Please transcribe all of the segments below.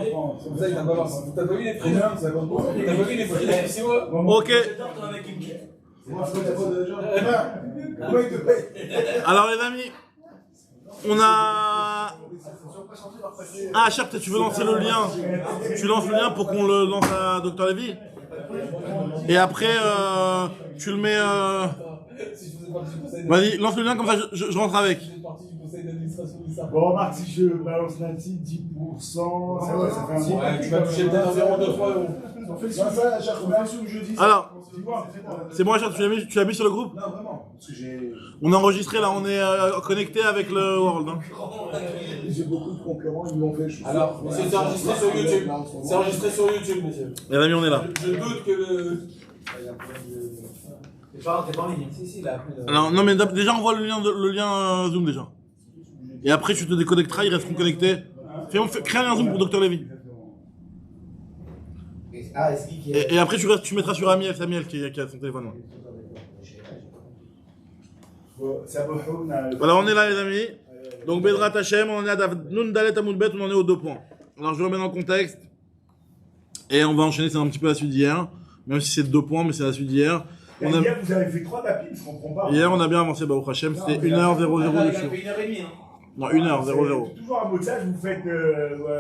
C'est ça que t'as pas vu les prix. T'as pas vu les prix de 6 mois. Ok. Alors les amis, on a... Ah Cher, tu veux lancer le lien. Tu lances le lien pour qu'on le lance à Dr Lévy. Et après, tu le mets... Vas-y, lance le lien comme ça, je rentre avec. Bon, remarque, si je balance là-dessus 10%, ça fait un bon. Ouais, tu vas toucher peut-être environ 2-3 euros. Alors, c'est bon, Cher, tu l'as mis sur le groupe? Non, vraiment. Parce que on est enregistré là, on est connecté avec le World. Hein. J'ai beaucoup de concurrents, ils m'ont fait. Alors, c'est enregistré sur YouTube. C'est enregistré sur YouTube, monsieur. Les amis, on est là. Je doute que le. T'es pas en ligne. Si, là. Alors, non, mais déjà, on voit le lien Zoom déjà. Et après, tu te déconnecteras, ils resteront connectés. Crée un lien Zoom pour Dr Lévy. Et après, tu mettras sur Amiel, Samuel qui a son téléphone. Voilà, on est là, les amis. Donc, Bedrat Hashem, on est à Nun Dalet Amoudbet, on en est aux 2 points. Alors, je remets dans le contexte. Et on va enchaîner, c'est un petit peu la suite d'hier. Même si c'est 2 points, mais c'est la suite d'hier. Hier, vous avez fait 3 tapis, je comprends pas. Hier, on a bien avancé, Baruch Hashem, c'était 1h00 dessus. Non, 1h00. Toujours un mot de ça, vous faites.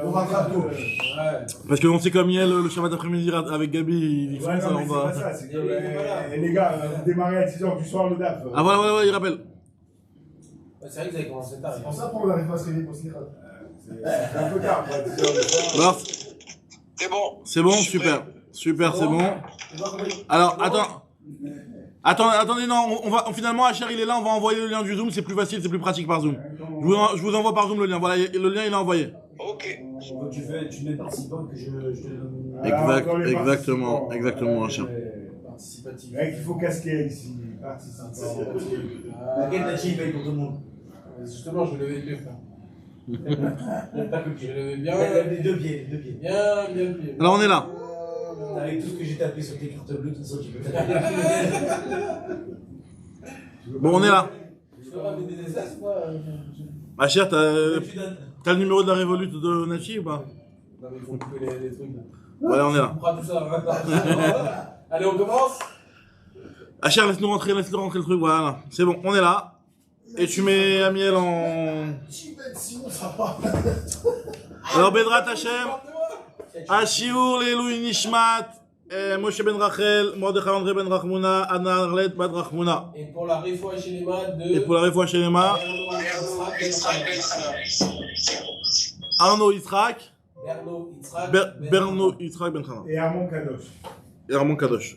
On rattrape tout. Parce qu'on sait comme hier, le Shabbat après-midi avec Gabi, ils font ça, on va. C'est pas ça, c'est que. Les gars, vous démarrez à 10h du soir le DAF. Ah voilà, il rappelle. C'est vrai que vous avez commencé tard. C'est pour ça qu'on n'arrive pas à se réveiller pour se lire. C'est un peu tard, quoi. 10h. Alors, c'est bon. C'est bon, super, c'est bon. Alors, attendez, non, finalement, Asher, il est là, on va envoyer le lien du Zoom, c'est plus facile, c'est plus pratique par Zoom. Je vous envoie par Zoom le lien, voilà, le lien, il est envoyé. Ok. Tu mets participant que je te donne. Exactement, Asher. Participatif. Mec, il faut casquer ici. Participatif. Laquelle native paye pour tout le monde? Justement, je vais lever les frère. Je vais lever bien. Les deux pieds. Bien. Alors, on est là. Avec tout ce que j'ai tapé sur tes cartes bleues, de toute façon, tu peux taper. Bon, on est là. Je ferai avec des SS, quoi. Asher, t'as le numéro de la Révolute de Nachi ou pas? Non, mais il faut couper les trucs là. Voilà, on est là. On fera tout ça. Allez, on commence. Asher, laisse-le rentrer le truc, voilà. C'est bon, on est là. Et tu mets Amiel en... Sinon, ça va. Alors, Bedrat Hashem, Ashiour Leilui Nishmat, Moshe Ben Rachel, Mordechai André Ben Rachmouna, Anna Arlet Ben Rachmouna. Et pour la Refoua Shelema de... Et pour la Refoua Shelema, Arnaud Yitzhak, Berno Yitzhak Ben Chana. Et Armand Kadosh. Et Armand Kadosh.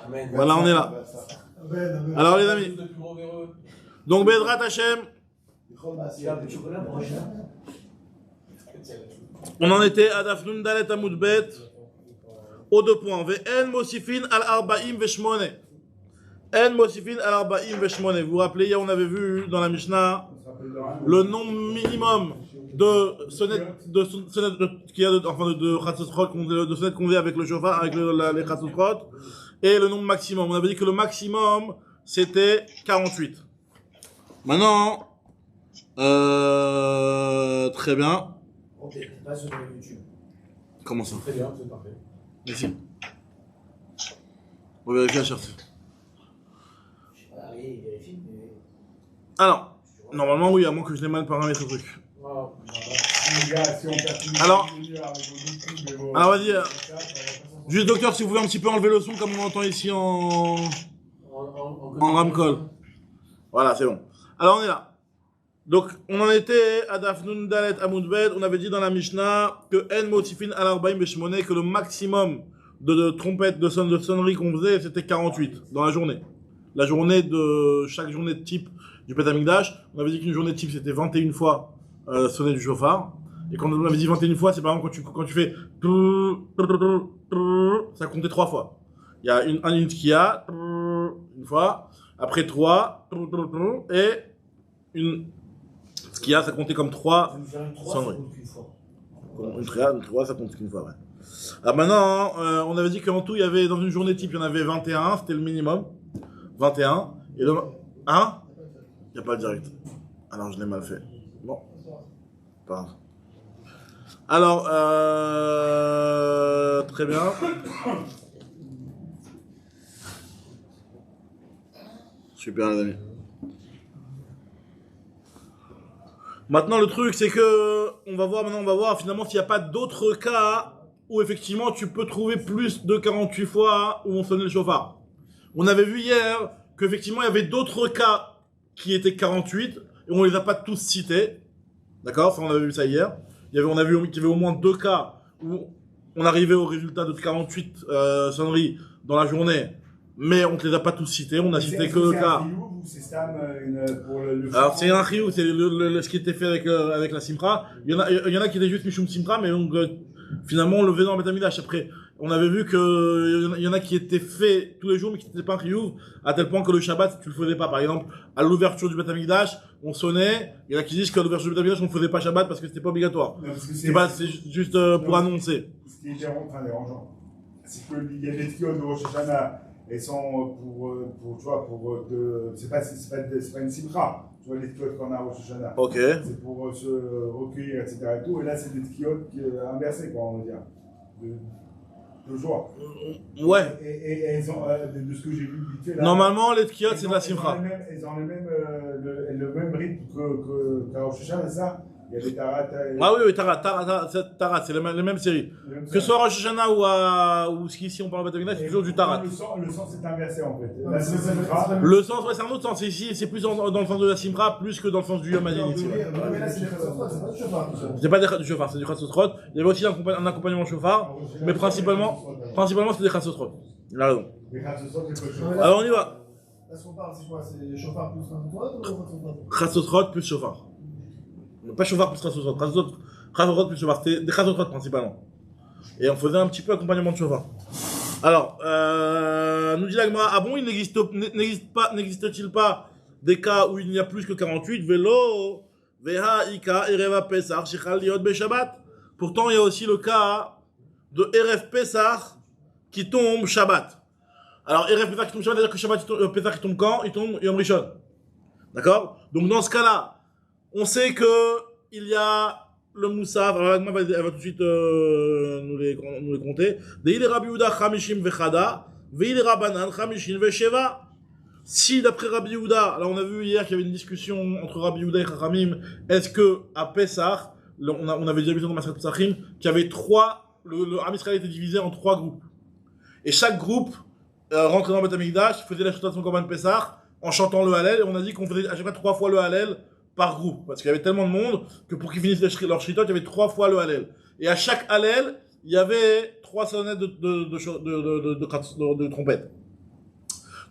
Amen. Voilà, on est là. Alors, les amis. Donc, Bedrat Hashem. On en était à Dafnun Dalet Amoudbet aux 2 points. Ve'en Mosifin al Arba'im Veshmone. En Mosifin al Arba'im Veshmone. Vous vous rappelez, hier on avait vu dans la Mishnah le nombre minimum de sonnettes qu'il y a de Chatzotrot, de sonnettes qu'on fait avec le chauffard, avec les Chatzotrot, et le nombre maximum. On avait dit que le maximum c'était 48. Maintenant, très bien. Ok, pas sur YouTube. Comment ça? Très bien, c'est parfait. Ici. On va vérifier la chercher. Allez, vérifie. Alors, normalement oui, à moins que je l'ai mal paramétré le truc. Alors, vas-y. Juste docteur, si vous voulez un petit peu enlever le son comme on entend ici en ramcall. Voilà, c'est bon. Alors on est là. Donc, on en était à Dafnun Dalet Amoudbet, on avait dit dans la Mishnah que En Motifin al Arbaim Beshmone, que le maximum de trompettes, de sonneries qu'on faisait, c'était 48 dans la journée. La journée de chaque journée de type du Beth Amikdash, on avait dit qu'une journée de type c'était 21 fois sonner du chauffard. Et quand on avait dit 21 fois, c'est par exemple quand tu fais ça comptait 3 fois. Il y a un unit qui a une fois, après 3 et ce qu'il y a, ça comptait comme 3 sonneries. Une 3, ça compte qu'une fois, ouais. Alors maintenant, on avait dit qu'en tout, il y avait, dans une journée type, il y en avait 21, c'était le minimum. 21. Et donc, hein? Il n'y a pas le direct. Alors, je l'ai mal fait. Bon. Pas grave. Alors, très bien. Super, les amis. Maintenant, le truc, c'est que on va voir finalement s'il n'y a pas d'autres cas où effectivement tu peux trouver plus de 48 fois où on sonnait le chauffard. On avait vu hier qu'effectivement il y avait d'autres cas qui étaient 48 et on les a pas tous cités. D'accord? Ça, on avait vu ça hier. On a vu qu'il y avait au moins 2 cas où on arrivait au résultat de 48 sonneries dans la journée, mais on ne les a pas tous cités. On a cité que le cas. Alors c'est un riou, c'est ce qui était fait avec la Simra. Il y en a qui étaient juste Mishum Simra, mais donc finalement on le faisait dans le Beth Amikdash. Après, on avait vu que il y en a qui étaient faits tous les jours, mais qui n'étaient pas un riou, à tel point que le Shabbat tu le faisais pas. Par exemple, à l'ouverture du Beth Amikdash, on sonnait. Il y en a qui disent qu'à l'ouverture du Beth Amikdash on ne faisait pas Shabbat parce que c'était pas obligatoire. C'est juste pour annoncer. Ce qui est dérangeant, c'est qu'il y a des tchiotes de Rosh Hashanah. Elles sont c'est pas une simcha, tu vois les tchiotes qu'on a au Rosh Hashanah. Ok. C'est pour se recueillir, etc. Et tout. Et là, c'est des tchiotes inversés, quoi, on va dire. De joie. Ouais. Et elles ont, de ce que j'ai vu vite fait là. Normalement, les tchiotes, c'est de la simcha. Elles ont le même rythme qu'à Rosh Hashanah, c'est ça? Il y a des tarat. Ah oui, tarat, c'est les mêmes séries. Que ce soit Rosh Hashanah ou ici on parle de Beth Amikdash, c'est toujours du tarat. Le sens est inversé en fait. Le sens, ouais, c'est un autre sens. Ici, c'est plus dans le sens de la Simra, plus que dans le sens du Yom Hadin. Mais là, c'est des chassotros, c'est pas du chauffard tout ça. C'est pas du chauffard, c'est du chassotrot. Il y avait aussi un accompagnement chauffard, mais principalement c'est des chassotrot. Il a raison. Alors on y va. Là, ce qu'on parle, c'est quoi? C'est chauffard plus chassotrot ou chassotrot? Chassotrot plus chauffard. Pas chauffard plus chassotrot. Chassotrot plus chauffard. C'était des chassotrot principalement. Et on faisait un petit peu accompagnement de chauffard. Alors, nous dit la Gemara, ah bon, il n'existe-t-il pas des cas où il n'y a plus que 48 vélo, veha, ika, ereva, pesach, shichal, liot, beshabbat. Pourtant, il y a aussi le cas de Erev Pesach qui tombe Shabbat. Alors, Erev Pesach qui tombe Shabbat, c'est-à-dire que Shabbat, Pesach qui tombe quand? Il tombe Yom Rishon. D'accord? Donc, dans ce cas-là, on sait que il y a le Moussaf, alors elle va tout de suite nous les compter. Deil Rabbi Yehuda Chamishim vechada, veil Rabbanan Chamishim vesheva. Si d'après Rabbi Yehuda, alors on a vu hier qu'il y avait une discussion entre Rabbi Yehuda et Chachamim, est-ce que à Pessah, on avait déjà vu dans Masechet Pesachim, qu'il y avait le Am Israël était divisé en 3 groupes. Et chaque groupe rentrait dans le Beth Amikdash, faisait la chuta de son Korban Pessah en chantant le Hallel, et on a dit qu'on faisait à chaque fois 3 fois le Hallel par groupe, parce qu'il y avait tellement de monde que pour qu'ils finissent leur shritot, il y avait 3 fois le Hallel. Et à chaque Hallel, il y avait 3 sonnettes de trompette.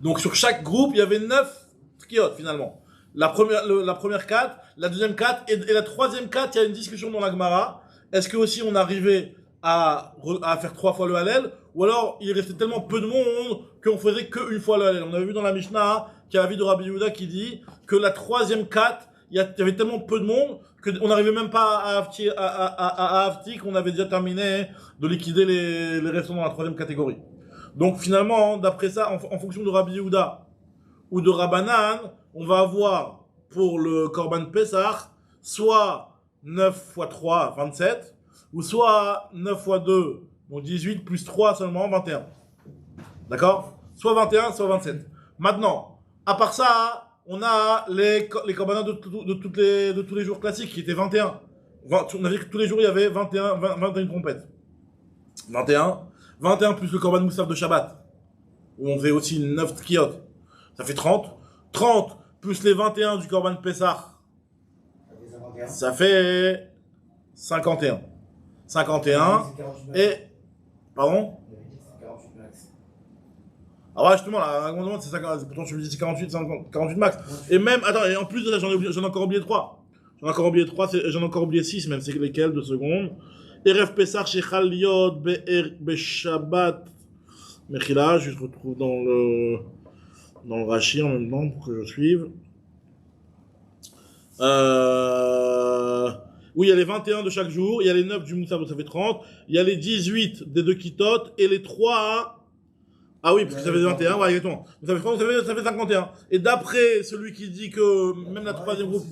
Donc sur chaque groupe, il y avait 9 tkiyot finalement. La première 4, la deuxième 4, et la troisième 4, il y a une discussion dans la Gemara. Est-ce que aussi on arrivait à faire 3 fois le Hallel, ou alors il restait tellement peu de monde qu'on faisait qu'une fois le Hallel. On avait vu dans la Mishnah qu'il y a l'avis de Rabbi Yehuda qui dit que la troisième 4, il y avait tellement peu de monde qu'on n'arrivait même pas à Hafti, qu'on avait déjà terminé de liquider les restants dans la troisième catégorie. Donc finalement, d'après ça, en fonction de Rabbi Yehuda ou de Rabbanan, on va avoir pour le Korban Pessah soit 9 x 3, 27, ou soit 9 x 2, donc 18, plus 3 seulement, 21. D'accord? Soit 21, soit 27. Maintenant, à part ça, on a les korbanos de tous les jours classiques qui étaient 21. On a vu que tous les jours il y avait 21 trompettes. 21 plus le korban moussaf de Shabbat, où on fait aussi 9 tkiyot. Ça fait 30. 30 plus les 21 du korban Pessah, ça fait 51. 51 et... Pardon? Ah ouais, justement, là, c'est 50, pourtant je me dis 48 max. Et même, attends, et en plus de ça, j'en ai encore oublié 3. J'en ai encore oublié 6 même, c'est lesquels, 2 secondes. Erev Pesach, Shechal Liot, Beshabbat, Mechila, je retrouve dans le Rashi en même temps pour que je suive. Oui, il y a les 21 de chaque jour, il y a les 9 du Moussaf, ça fait 30, il y a les 18 des 2 Kitot, et les 3 Ah oui, parce que ça fait 21, ouais, exactement. Donc ça fait 51. Et d'après celui qui dit que même la troisième groupe,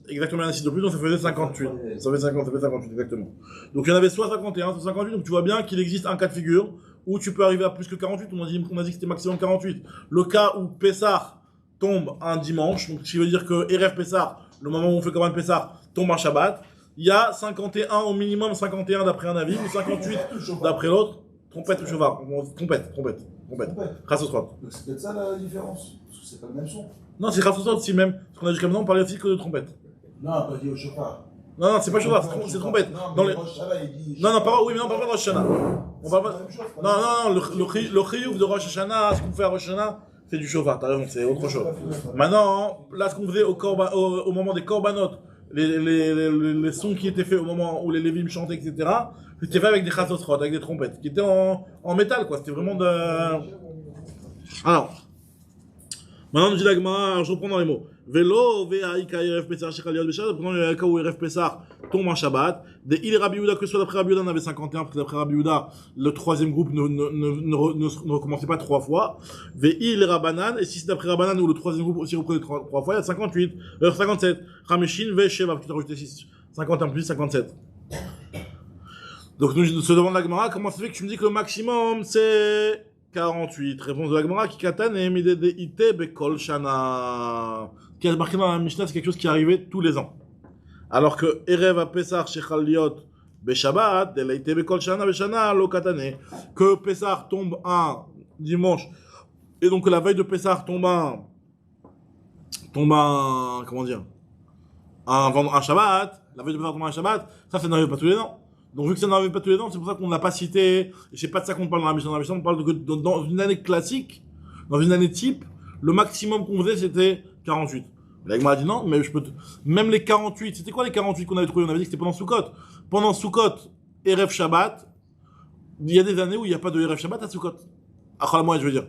exactement, il y en a 6 de plus, donc ça faisait 58. Ça fait 58, exactement. Donc il y en avait soit 51, soit 58, donc tu vois bien qu'il existe un cas de figure où tu peux arriver à plus que 48. On a dit que c'était maximum 48. Le cas où Pessah tombe un dimanche, donc ce qui veut dire que Erev Pessah, le moment où on fait Korban Pessah, tombe un Shabbat, il y a 51 au minimum, 51 d'après un avis, ou 58 d'après l'autre. Trompette ou cheval. Trompette. Rassosrot. Donc c'est peut-être ça la différence, parce que c'est pas le même son. Non, c'est Rassosrot aussi même. Parce qu'on a jusqu'à maintenant, on parlait aussi que de trompette. Non, pas dit au chauffard. Non, c'est pas cheval, c'est trompette. Non, Dans mais les... Rosh Hashanah, il dit. Non, oui, mais non, on parle pas de Rosh Hashanah. On parle pas... C'est la même chose, Non, le chiyuv de Rosh Hashanah, ce qu'on fait à Rosh Hashanah, c'est du chauffard, t'as raison, c'est autre chose. Maintenant, là, ce qu'on faisait au moment des korbanot, les sons qui étaient faits au moment où les Lévim chantaient, etc., c'était fait avec des chassosrot, avec des trompettes, qui étaient en métal, quoi. C'était vraiment de... Alors, maintenant, nous dit la Gemara, je reprends dans les mots. Vélo, Véaïka, Erev Pessar, Shechaliot, Béchad, pendant le cas où Erev Pessar tombe en Shabbat, des Il Rabbi Yehuda, que ce soit d'après Rabbi Yehuda, on avait 51, parce que d'après Rabbi Yehuda, le troisième groupe ne recommençait pas 3 fois. Ve'il Rabbanan, et si c'est d'après Rabbanan, où le troisième groupe aussi reprenait 3 fois, il y a 58, 57. Rameshin, Ve'Sheva, qui t'a rajouté 6, 51 plus 57. Donc, nous se demande la Gemara, comment ça fait que tu me dis que le maximum, c'est 48. Réponse de la Gemara, qui katane, midede ite bekol shana. Qui a marqué dans la Mishnah, c'est quelque chose qui arrivait tous les ans. Alors que Erev a Pesach shechal liot beshabbat, delaite bekol shana beshana lo katane. Que Pesach tombe un dimanche, et donc que la veille de Pesach tombe un, comment dire, un Shabbat, la veille de Pesach tombe un Shabbat, ça n'arrive pas tous les ans. Donc vu que ça n'arrive pas tous les ans, c'est pour ça qu'on n'a pas cité, et c'est pas de ça qu'on parle dans la Mishnah. Dans la Mishnah, on parle que dans une année classique, dans une année type, le maximum qu'on faisait c'était 48. La Gemara a dit non, mais même les 48, c'était quoi les 48 qu'on avait trouvé? On avait dit que c'était pendant Sukkot. Pendant Sukkot, Erev Shabbat, il y a des années où il n'y a pas de Erev Shabbat à Sukkot. À Chol HaMoed, je veux dire.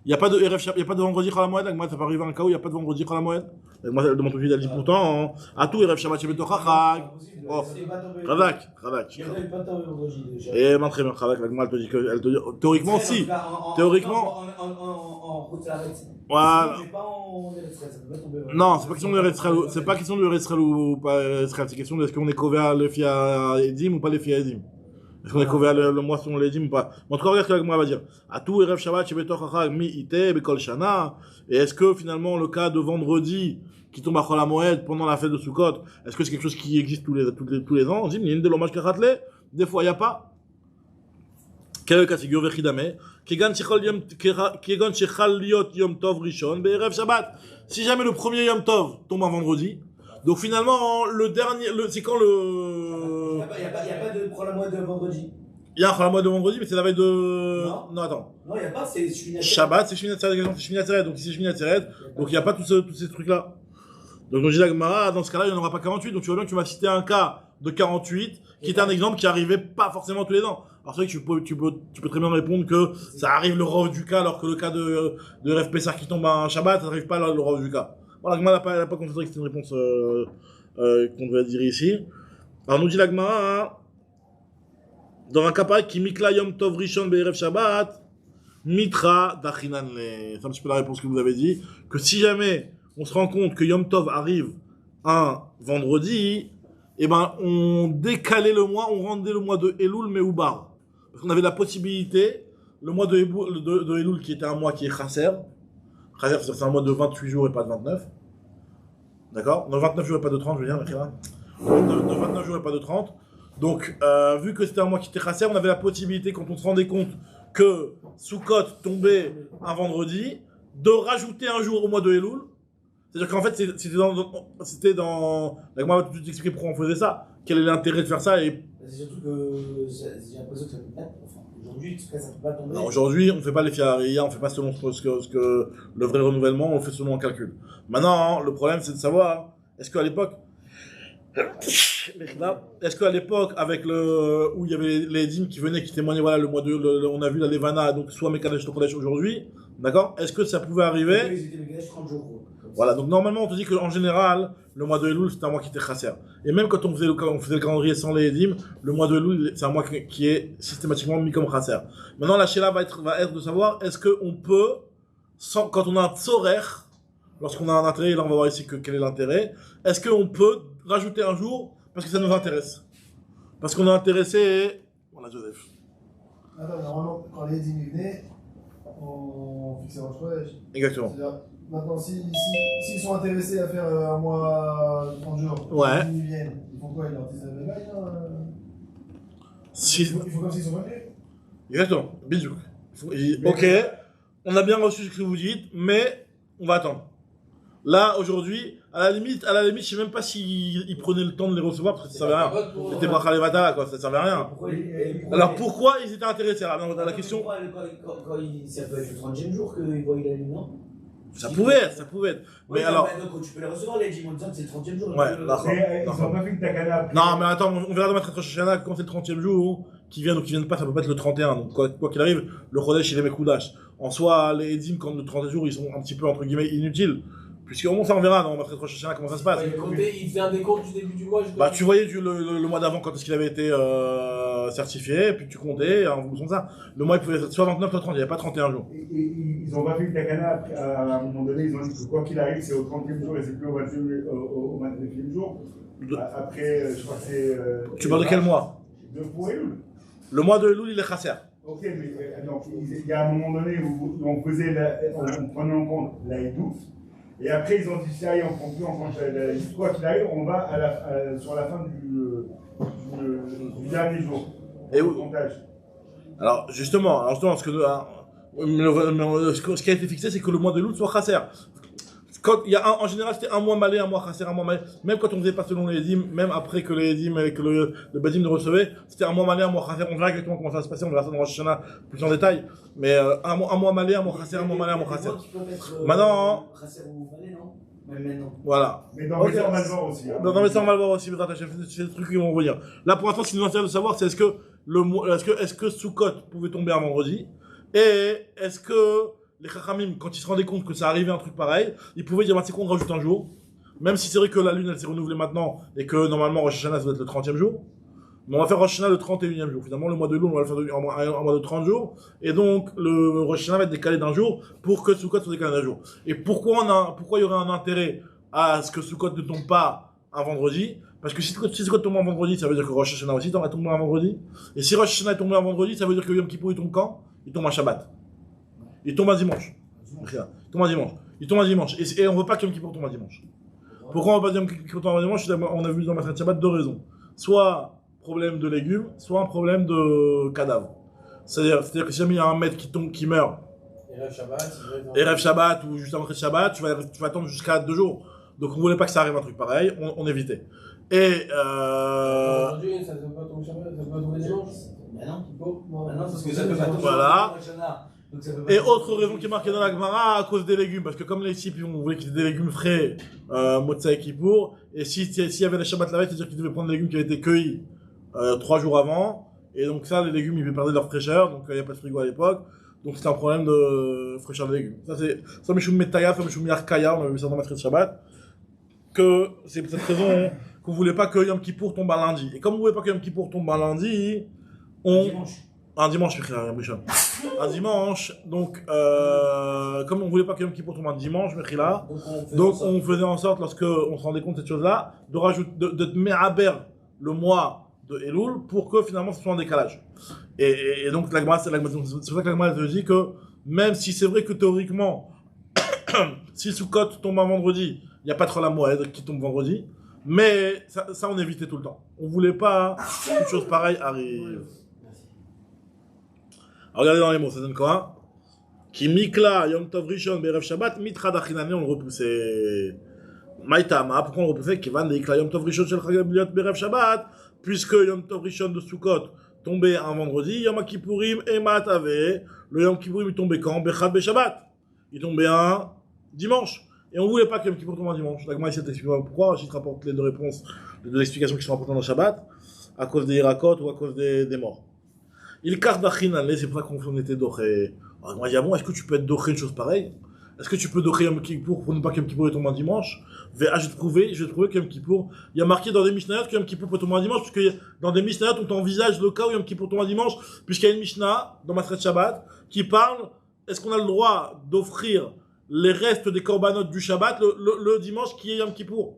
Il n'y a pas de Erev Shabbat, il n'y a pas de vendredi Chol HaMoed. La Gemara, ça peut arriver à un cas où il n'y a pas de vendredi Chol HaMoed. La Gemara, elle demande tout de suite, elle dit pourtant, à tout Erev Shabbat, Shabbat Chag. Oh, Radak. Et très bien, Radak, la Gemara, elle te dit que, théoriquement, si. Théoriquement. Voilà. Non, c'est pas question de Eretz-Israël, c'est pas question de Eretz-Israël ou pas Eretz-Israël, c'est question de est-ce qu'on est couvert le Fia Edim ou pas les Fia Edim. Est-ce qu'on est couvert le mois selon les Edim ou pas. En tout cas, regarde ce que la Gemara va dire. À tout Erev Shabbat, Shebetoch Chachag, Mi Ite, Bekol Shana. Et est-ce que finalement le cas de vendredi qui tombe à Chol HaMoed pendant la fête de Sukkot, est-ce que c'est quelque chose qui existe tous les ans? On dit, il y a une de l'hommage Kachatle, des fois il n'y a pas. Quel cas figure Vechidame? Kegan Shechal Liot Yom Tov Rishon, Be'erev Shabbat. Si jamais le premier Yom Tov tombe un vendredi, donc finalement, le dernier, c'est quand le... Il n'y a pas de Chol HaMoed de vendredi. Il y a un Chol HaMoed de vendredi, mais c'est la veille de... Non, attends. Non, il n'y a pas, c'est Shmini Atzeret. Shabbat, c'est Shmini Atzeret, donc si c'est Shmini Atzeret, donc il n'y a pas tous ces trucs-là. Donc on dit la Gemara, dans ce cas-là, il n'y en aura pas 48, donc tu vois bien que tu m'as cité un cas de 48, qui est un exemple qui arrivait pas forcément tous les ans. Alors c'est vrai que tu peux très bien répondre que ça arrive le rov du cas, alors que le cas de Erev Pessah qui tombe un Shabbat, ça n'arrive pas le rov du cas. Voilà, la Gemara n'a pas considéré que c'était une réponse qu'on devait dire ici. Alors nous dit la Gemara, dans un cas pareil, qui mikla yom tov rishon be'erev Shabbat, mitra dachinan le. C'est un petit peu la réponse que vous avez dit, que si jamais on se rend compte que Yom Tov arrive un vendredi, eh ben, on décalait le mois, on rendait le mois de Elul Meubar. Parce qu'on avait la possibilité, le mois de Elul qui était un mois qui est Chasser. Chasser, c'est un mois de 28 jours et pas de 29. D'accord? De 29 jours et pas de 30, je veux dire, de 29 jours et pas de 30. Donc, vu que c'était un mois qui était Chasser, on avait la possibilité, quand on se rendait compte que Sukkot tombait un vendredi, de rajouter un jour au mois de Elul. C'est-à-dire qu'en fait, c'était dans... La Gemara va tout expliquer pourquoi on faisait ça. Quel est l'intérêt de faire ça et... C'est surtout que j'ai l'impression que ça peut pas... Enfin, aujourd'hui, ça peut pas tomber. Non, aujourd'hui, on ne fait pas les fiaria, on ne fait pas selon ce que le vrai renouvellement, on le fait selon un calcul. Maintenant, le problème, c'est de savoir, est-ce qu'à l'époque, avec où il y avait les dîmes qui venaient, qui témoignaient, voilà, le mois de... on a vu la Levana, donc soit Mekadesh Tokodesh aujourd'hui, d'accord? Est-ce que ça pouvait arriver? Ils étaient Mekadesh 30 jours. Voilà, donc normalement on te dit qu'en général, le mois de Elul c'est un mois qui était chasser. Et même quand on faisait le calendrier sans les Edim, le mois de Elul c'est un mois qui est systématiquement mis comme chasser. Maintenant la Sheila va être de savoir est-ce qu'on peut, quand on a un tzorer, lorsqu'on a un intérêt, et là on va voir ici quel est l'intérêt, est-ce qu'on peut rajouter un jour parce que ça nous intéresse? Parce qu'on est intéressé. Voilà Joseph. Attends, normalement, quand les 10 000 venaient, on fixait Rosh Chodesh. Exactement. C'est-à-dire, maintenant, s'ils sont intéressés à faire un mois de 30 jours, Ouais. ils viennent, ils font quoi? Ils leur disent le bail, Si... Il faut comme s'ils sont venus. Exactement, bisous. Ok, on a bien reçu ce que vous dites, mais on va attendre. Là, aujourd'hui, à la limite, je sais même pas s'ils prenaient le temps de les recevoir parce que ça servait à rien. C'était bracha levata, quoi, ça servait à rien. Alors pourquoi ils étaient intéressés? Alors, la question. Quand ça peut être le 30e jour qu'ils voient la lune, non? Ça pouvait être. Mais alors. Donc tu peux les recevoir, les 10 en disant que c'est le 30e jour. Ouais, d'accord. Mais ils n'ont pas fait une takana après. Non, mais attends, on verra dans notre Rosh Hashanah quand c'est le 30e jour, qu'ils viennent ou qu'ils viennent pas, ça peut pas être le 31. Donc, quoi qu'il arrive, le Chodesh, il est Mekoudash. En soi, les Edim, quand le 30e jour, ils sont un petit peu, entre guillemets, inutiles. Puisqu'on on verra dans notre Rosh Hashanah comment ça se passe. Il fait un décompte du début du mois. Bah, tu voyais le mois d'avant quand est-ce qu'il avait été certifié, et puis tu comptais en fonction de ça. Le mois, il pouvait être soit 29, soit 30, il n'y avait pas 31 jours. Et ils n'ont pas fait une takana après, à un moment donné, ils ont dit que quoi qu'il arrive, c'est au 30e jour et c'est plus au 29e jour. Après, je crois que c'est. Tu parles de quel mois? Pour Elul. Le mois de Elul, il est chasser. Ok, mais donc, il y a un moment donné où on prenait en compte la Edout, et après ils ont dit ça, on ne prend plus en compte la Edout. Quoi qu'il arrive, on va sur la fin du dernier jour. Et au où comptage. Alors justement, ce qui a été fixé, c'est que le mois de Elul soit chasser. Quand il y a en général, c'était un mois malé, un mois chasser, un mois malé. Même quand on faisait pas selon les Edim, même après que les Edim et que le Badim le recevait, c'était un mois malé, un mois chasser. On verra exactement comment ça va se passer, on verra ça dans Rosh Hashanah plus en détail. Mais un mois malé, un mois chasser, un mois malé, un mois chasser. Maintenant, voilà. Mais dans les on va le voir aussi. Hein. Non, mais ça on va le voir aussi, c'est le truc qui vont revenir. Là pour l'instant, ce qui nous intéresse de savoir, c'est est-ce que Sukkot pouvait tomber un vendredi, et est-ce que les Chachamim, quand ils se rendaient compte que ça arrivait un truc pareil, ils pouvaient dire, bah, c'est qu'on rajoute un jour, même si c'est vrai que la lune elle s'est renouvelée maintenant, et que normalement Rosh Hashanah ça doit être le 30e jour, mais on va faire Rosh Hashanah le 31e jour. Finalement, le mois de Elul, on va le faire un mois de 30 jours, et donc le Rosh Hashanah va être décalé d'un jour pour que Sukkot soit décalé d'un jour. Et pourquoi il y aurait un intérêt à ce que Sukkot ne tombe pas un vendredi? Parce que si Sukkot tombe un vendredi, ça veut dire que Rosh Hashanah aussi va tomber un vendredi. Et si Rosh Hashanah est tombé un vendredi, ça veut dire que Yom Kippour il tombe quand? Il tombe un Shabbat. Il tombe un dimanche. Il tombe un dimanche. Et on veut pas que Yom Kippour tombe un dimanche. Pourquoi on veut pas Yom Kippour tombe un dimanche? On a vu dans Maseret Shabbat deux raisons. Soit problème de légumes, soit un problème de cadavre. C'est-à-dire que si jamais il y a un maître qui meurt, et rêve Shabbat ou juste après Shabbat, tu vas attendre jusqu'à 2 jours. Donc on voulait pas que ça arrive un truc pareil, on évitait. Et aujourd'hui, ça ne peut pas tomber Shabbat, ça peut pas tomber dimanche. Bah non. Non, parce que ça peut pas tomber. Voilà. Et autre raison qui est marquée dans la Gemara, à cause des légumes, parce que comme les types, on voulait qu'ils aient des légumes frais, Motza et Kippour, et s'il y avait les Shabbat la veille, c'est-à-dire qu'ils devaient prendre des légumes qui avaient été cueillis 3 jours avant, et donc ça, les légumes, ils perdaient leur fraîcheur, donc il n'y a pas de frigo à l'époque, donc c'était un problème de fraîcheur des légumes. Ça c'est, ça Meshum Metaya, ça Meshum Yarkaya, on avait vu ça dans Maseret Shabbat, que c'est pour cette raison qu'on voulait pas que Yom Kippour tombe un lundi. Et comme on voulait pas que Yom Kippour tombe un lundi, un dimanche, un dimanche, donc comme on voulait pas que Yom Kippour tombe un dimanche, donc on faisait en sorte, lorsque on se rendait compte de cette chose-là, de rajouter, de méhaber le mois de Elul pour que finalement ce soit en décalage. Et donc c'est pour ça que la Gemara te dit que même si c'est vrai que théoriquement, si Sukkot tombe un vendredi, il n'y a pas trop la Moed qui tombe vendredi, mais ça on évitait tout le temps. On voulait pas qu'une chose pareille arrive. Alors, regardez dans les mots, ça donne quoi? Qui mikla yom tov rishon berev shabbat mitra dachinane, on le repoussait. Maïtama, pourquoi on le repoussait? Qui van de yom tov rishon shel chag berev shabbat, puisque yom tov rishon de Sukkot tombait un vendredi, yom kippourim et matave, le yom kippourim il tombait quand? Bechad be shabbat. Il tombait un dimanche. Et on voulait pas que yom kippour tombe un dimanche. La Gemara ici t'explique pourquoi. Je te rapporte les deux réponses, les deux explications qui sont importantes dans le Shabbat, à cause des Irakot ou à cause des morts. Il carte d'achinane, c'est pour ça qu'on était doré. Alors, moi, je dis, ah bon, est-ce que tu peux être doré une chose pareille? est-ce que tu peux docher Yom Kippour pour ne pas que Yom Kippour tombe un dimanche? Je vais trouver que Yom Kippour, il y a marqué dans des Mishnayot que Yom Kippour peut tomber un dimanche, parce que dans des Mishnayot, on t'envisage le cas où Yom Kippour tombe un dimanche, puisqu'il y a une Mishnah, dans Maseret Shabbat, qui parle, est-ce qu'on a le droit d'offrir les restes des korbanot du Shabbat le dimanche qui est Yom Kippour?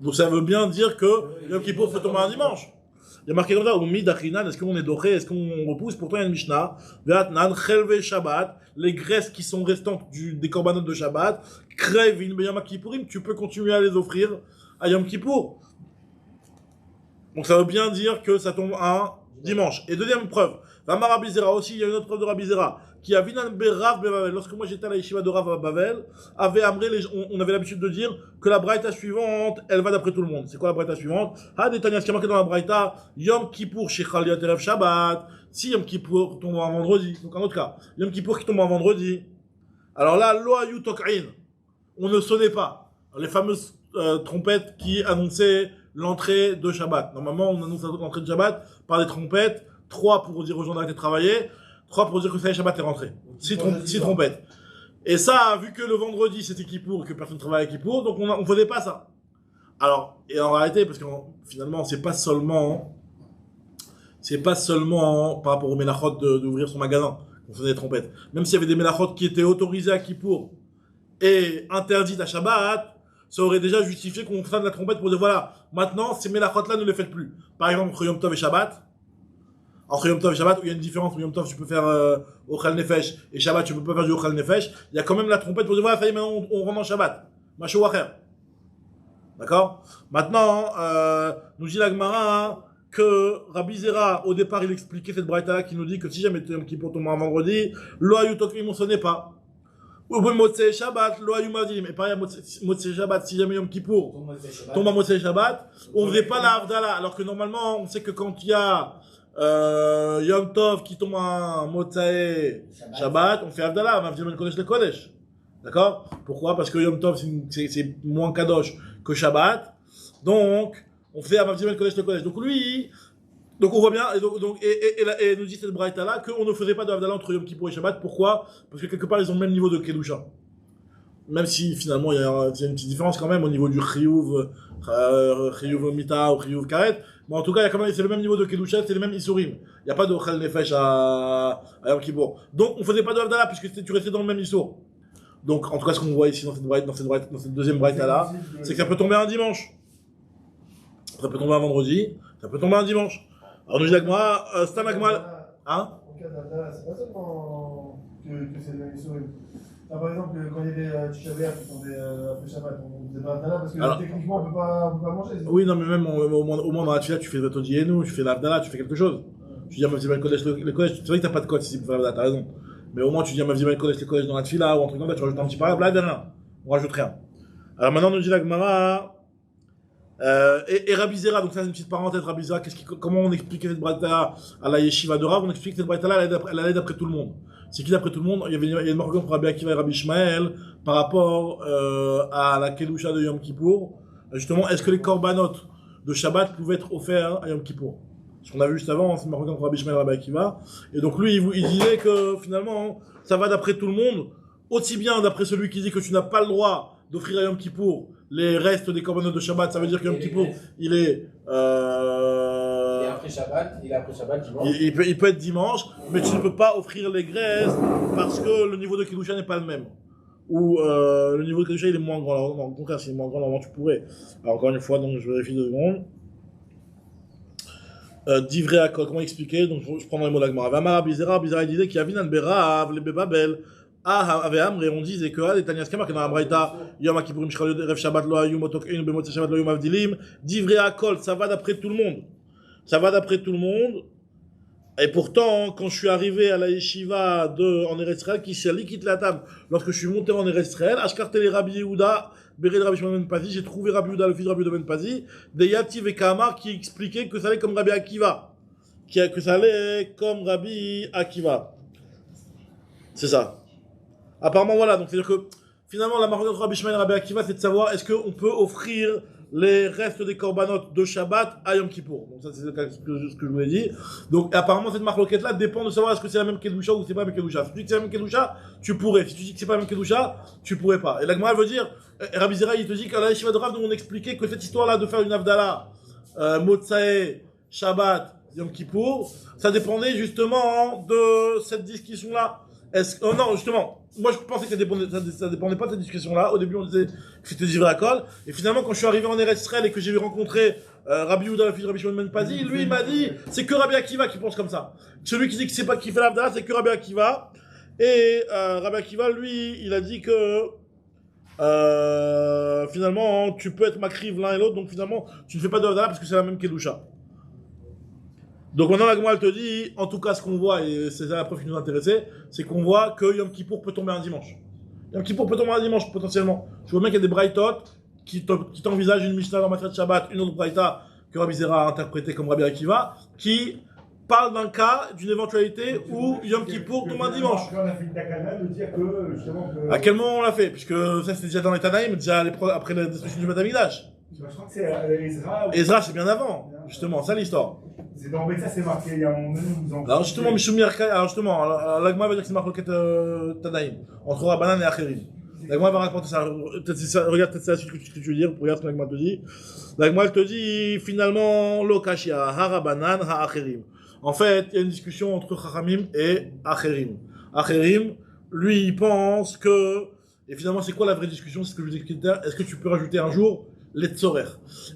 Donc ça veut bien dire que Yom Kippour peut tomber un dimanche. Il y a marqué dans là, est-ce qu'on est doré, est-ce qu'on repousse? Pourtant, il y a une Mishnah, Shabbat, les graisses qui sont restantes des korbanot de Shabbat, Krevin, Yom Kippourim, tu peux continuer à les offrir à Yom Kippour. Donc ça veut bien dire que ça tombe un dimanche. Et deuxième preuve, Ramar Rabbi Zera aussi, il y a une autre preuve de Rabbi Zera, qui a Vinan Berav Bevavel. Lorsque moi j'étais à la yeshiva de Rav à Bavel, on avait l'habitude de dire que la braïta suivante, elle va d'après tout le monde. C'est quoi la braïta suivante? Détania, ce qui est marqué dans la braïta, Yom Kippour Shechal Yaterev Shabbat. Si Yom Kippour tombe un vendredi, donc en autre cas, Yom Kippour qui tombe un vendredi. Alors là, Lo Ayu Tok'in, on ne sonnait pas. Les fameuses trompettes qui annonçaient l'entrée de Shabbat. Normalement, on annonce l'entrée de Shabbat par des trompettes, 3 pour dire aux gens d'arrêter de travailler, 3 pour dire que ça y est, Shabbat est rentré. 6 trompettes. Et ça, vu que le vendredi c'était Kippour et que personne ne travaillait à Kippour, donc on faisait pas ça. Alors, et en réalité, parce que finalement, c'est pas seulement par rapport aux ménachot d'ouvrir son magasin qu'on faisait des trompettes. Même s'il y avait des ménachot qui étaient autorisés à Kippour et interdites à Shabbat, ça aurait déjà justifié qu'on fasse de la trompette pour dire voilà, maintenant, ces ménachot-là, ne les faites plus. Par exemple, entre Yom Tov et Shabbat, où il y a une différence, où Yom Tov, tu peux faire Ochel Nefesh, et Shabbat, tu peux pas faire du Ochel Nefesh, il y a quand même la trompette pour dire voilà, ça y est, maintenant, on rentre en Shabbat. Machou Wacher. D'accord? Maintenant, nous dit la Gemara que Rabbi Zera, au départ, il expliquait cette braïta qui nous dit que si jamais Yom Kippour tombe un vendredi, Lo Ayu Tokvim, on sonnait pas. Ou Motzei Shabbat, Lo Ayu Madim. Et pareil, Motzei Shabbat, si jamais Yom Kippour tombe à Motzei Shabbat, on faisait pas la Havdalah. Alors que normalement, on sait que quand il y a Yom Tov qui tombe à Motzei Shabbat, on fait Havdalah, on va Kodesh le Kodesh. D'accord? Pourquoi? Parce que Yom Tov, c'est moins Kadosh que Shabbat. Donc, on fait Avavdim el Kodesh le Kodesh. Donc lui, donc on voit bien, et nous dit cette braïta là qu'on ne faisait pas de Havdalah entre Yom Kippour et Shabbat. Pourquoi? Parce que quelque part ils ont le même niveau de Kedusha. Même si finalement il y a une petite différence quand même au niveau du Chiyuv Mita ou Chiyuv Karet. Mais en tout cas, il y a quand même, c'est le même niveau de Kedusha, c'est le même Isurim. Il n'y a pas de Ochel Nefesh à Yom Kippour. Donc on faisait pas de Havdalah puisque tu restais dans le même Isur. Donc en tout cas, ce qu'on voit ici dans cette deuxième braïta là, c'est que ça peut tomber un dimanche. Ça peut tomber un vendredi, ça peut tomber un dimanche. Alors nous dit l'Agmara, c'est un Agmara, hein? En cas d'Havdalah, c'est pas seulement que c'est le même Isurim. Par exemple, quand il y avait Tisha B'Av qui tombait après Shabbat, on faisait pas Havdalah parce que alors, techniquement on peut pas manger. Oui, non, mais même au moins dans la Tfila, tu fais le Todienu, tu fais l'Havdalah, tu fais quelque chose. Tu dis à Mavzim el Kodesh, le Kodesh, c'est vrai que t'as pas de code ici pour faire l'Havdalah, t'as raison. Mais au moins tu dis à Mavzim el Kodesh, le Kodesh dans la Tfila ou un truc comme ça, tu rajoutes un petit paragraphe, là, on rajoute rien. Alors maintenant nous dit l'Agmara, et Rabbi Zera, donc ça c'est une petite parenthèse, Rabbi Zera, comment on expliquait cette braïta à la yeshiva de Rav? On explique que cette braïta là, elle allait d'après tout le monde. C'est qui d'après tout le monde? Il y a une marque pour Rabbi Akiva et Rabbi Ishmael par rapport à la Kedusha de Yom Kippour. Justement, est-ce que les korbanot de Shabbat pouvaient être offerts à Yom Kippour? Ce qu'on a vu juste avant, c'est une marque pour Rabbi Ishmael et Rabbi Akiva. Et donc lui, il disait que finalement, ça va d'après tout le monde, aussi bien d'après celui qui dit que tu n'as pas le droit d'offrir à Yom Kippour les restes des korbanot de Shabbat, ça veut dire que Yom Kippour, il est après Shabbat, dimanche. Il peut être dimanche, mais tu ne peux pas offrir les graisses parce que le niveau de Kedusha n'est pas le même. Ou le niveau de Kedusha il est moins grand. Alors, non, au contraire, s'il est moins grand, normalement tu pourrais. Alors encore une fois, donc je vérifie 2 secondes. Divrei Akol, comment expliquer? Donc je prends dans les mots d'Agmara. Vamara Bizera disait qu'il y a Vinan Berav, les Bebabel. Ave Amre, on disait que les Tanias Kama, qui dans la Braïta, Yom Kippourim Shchal Rev Shabbat Lo Hayum Otok'in B'Motzei Shabbat Lo Hayum Avdilim, Divrei Akol, ça va d'après tout le monde. Ça va d'après tout le monde. Et pourtant, quand je suis arrivé à la yeshiva en Eretz Israël, qui s'est liquide la table, lorsque je suis monté en Eretz Israël, Ashkartele Rabbi Yehuda, Bered Rabbi Shimon ben Pazi, j'ai trouvé Rabbi Yehuda, le fils de Rabbi Yehuda ben Pazi, des Yativ et Kamar qui expliquaient que ça allait comme Rabbi Akiva. Que ça allait comme Rabbi Akiva. C'est ça. Apparemment, voilà. Donc, c'est-à-dire que, finalement, la marque de Rabbi Shimon et Rabbi Akiva, c'est de savoir est-ce qu'on peut offrir les restes des korbanot de Shabbat à Yom Kippour. Donc ça c'est ce que je vous ai dit. Donc apparemment cette marloquette là dépend de savoir est-ce que c'est la même Kedusha ou c'est pas la même Kedusha. Si tu dis que c'est la même Kedusha, tu pourrais. Si tu dis que c'est pas la même Kedusha, tu pourrais pas. Et la Gemara veut dire, Rabbi Zera il te dit qu'à la Yeshiva de Rav nous on expliquait que cette histoire là de faire une Avdala, Motsae, Shabbat, Yom Kippour, ça dépendait justement de cette discussion là. Non, justement, moi je pensais que ça dépendait pas de cette discussion-là. Au début, on disait que c'était Divrei Hakol. Et finalement, quand je suis arrivé en Eretz Israël et que j'ai rencontré Rabbi Yehuda, le fils de Rabbi Shimon ben Pazi, lui il m'a dit c'est que Rabbi Akiva qui pense comme ça. Celui qui dit que c'est pas qui fait l'Avdala, c'est que Rabbi Akiva. Et Rabbi Akiva, lui, il a dit que finalement, tu peux être makriv l'un et l'autre, donc finalement, tu ne fais pas de l'Avdala parce que c'est la même Kedusha. Donc maintenant la Gemara elle te dit, en tout cas ce qu'on voit, et c'est la preuve qui nous intéressait, c'est qu'on voit que Yom Kippour peut tomber un dimanche. Yom Kippour peut tomber un dimanche potentiellement. Je vois bien qu'il y a des braïtot qui t'envisagent une Mishnah dans Matrat Shabbat, une autre braïta que Rabbi Zera a interprétée comme Rabbi Akiva, qui parle d'un cas, d'une éventualité où Yom Kippour tombe un dimanche. On a fait une takana de dire que justement que... À quel moment on l'a fait? Puisque ça c'était déjà dans les Tanaïm, déjà après la destruction du Beth Amikdash. Je crois que c'est Ezra. Ezra c'est bien avant, justement, ça l'histoire. C'est dans ça c'est marqué, il y a un moment donné où vous en... Alors justement, l'Agma va dire que c'est marloquette Tanaïm, entre Rabbanan et Acherim. L'Agma va raconter ça, regarde peut-être c'est la suite que tu veux dire, regarde ce que l'Agma te dit. L'Agma elle te dit, finalement, Lokashia, Ha-Rabbanan, Ha-Acherim. En fait, il y a une discussion entre Chachamim et Acherim. Acherim, lui, il pense que, et finalement, c'est quoi la vraie discussion? C'est ce que je vous explique. Est-ce que tu peux rajouter un jour les tzorer?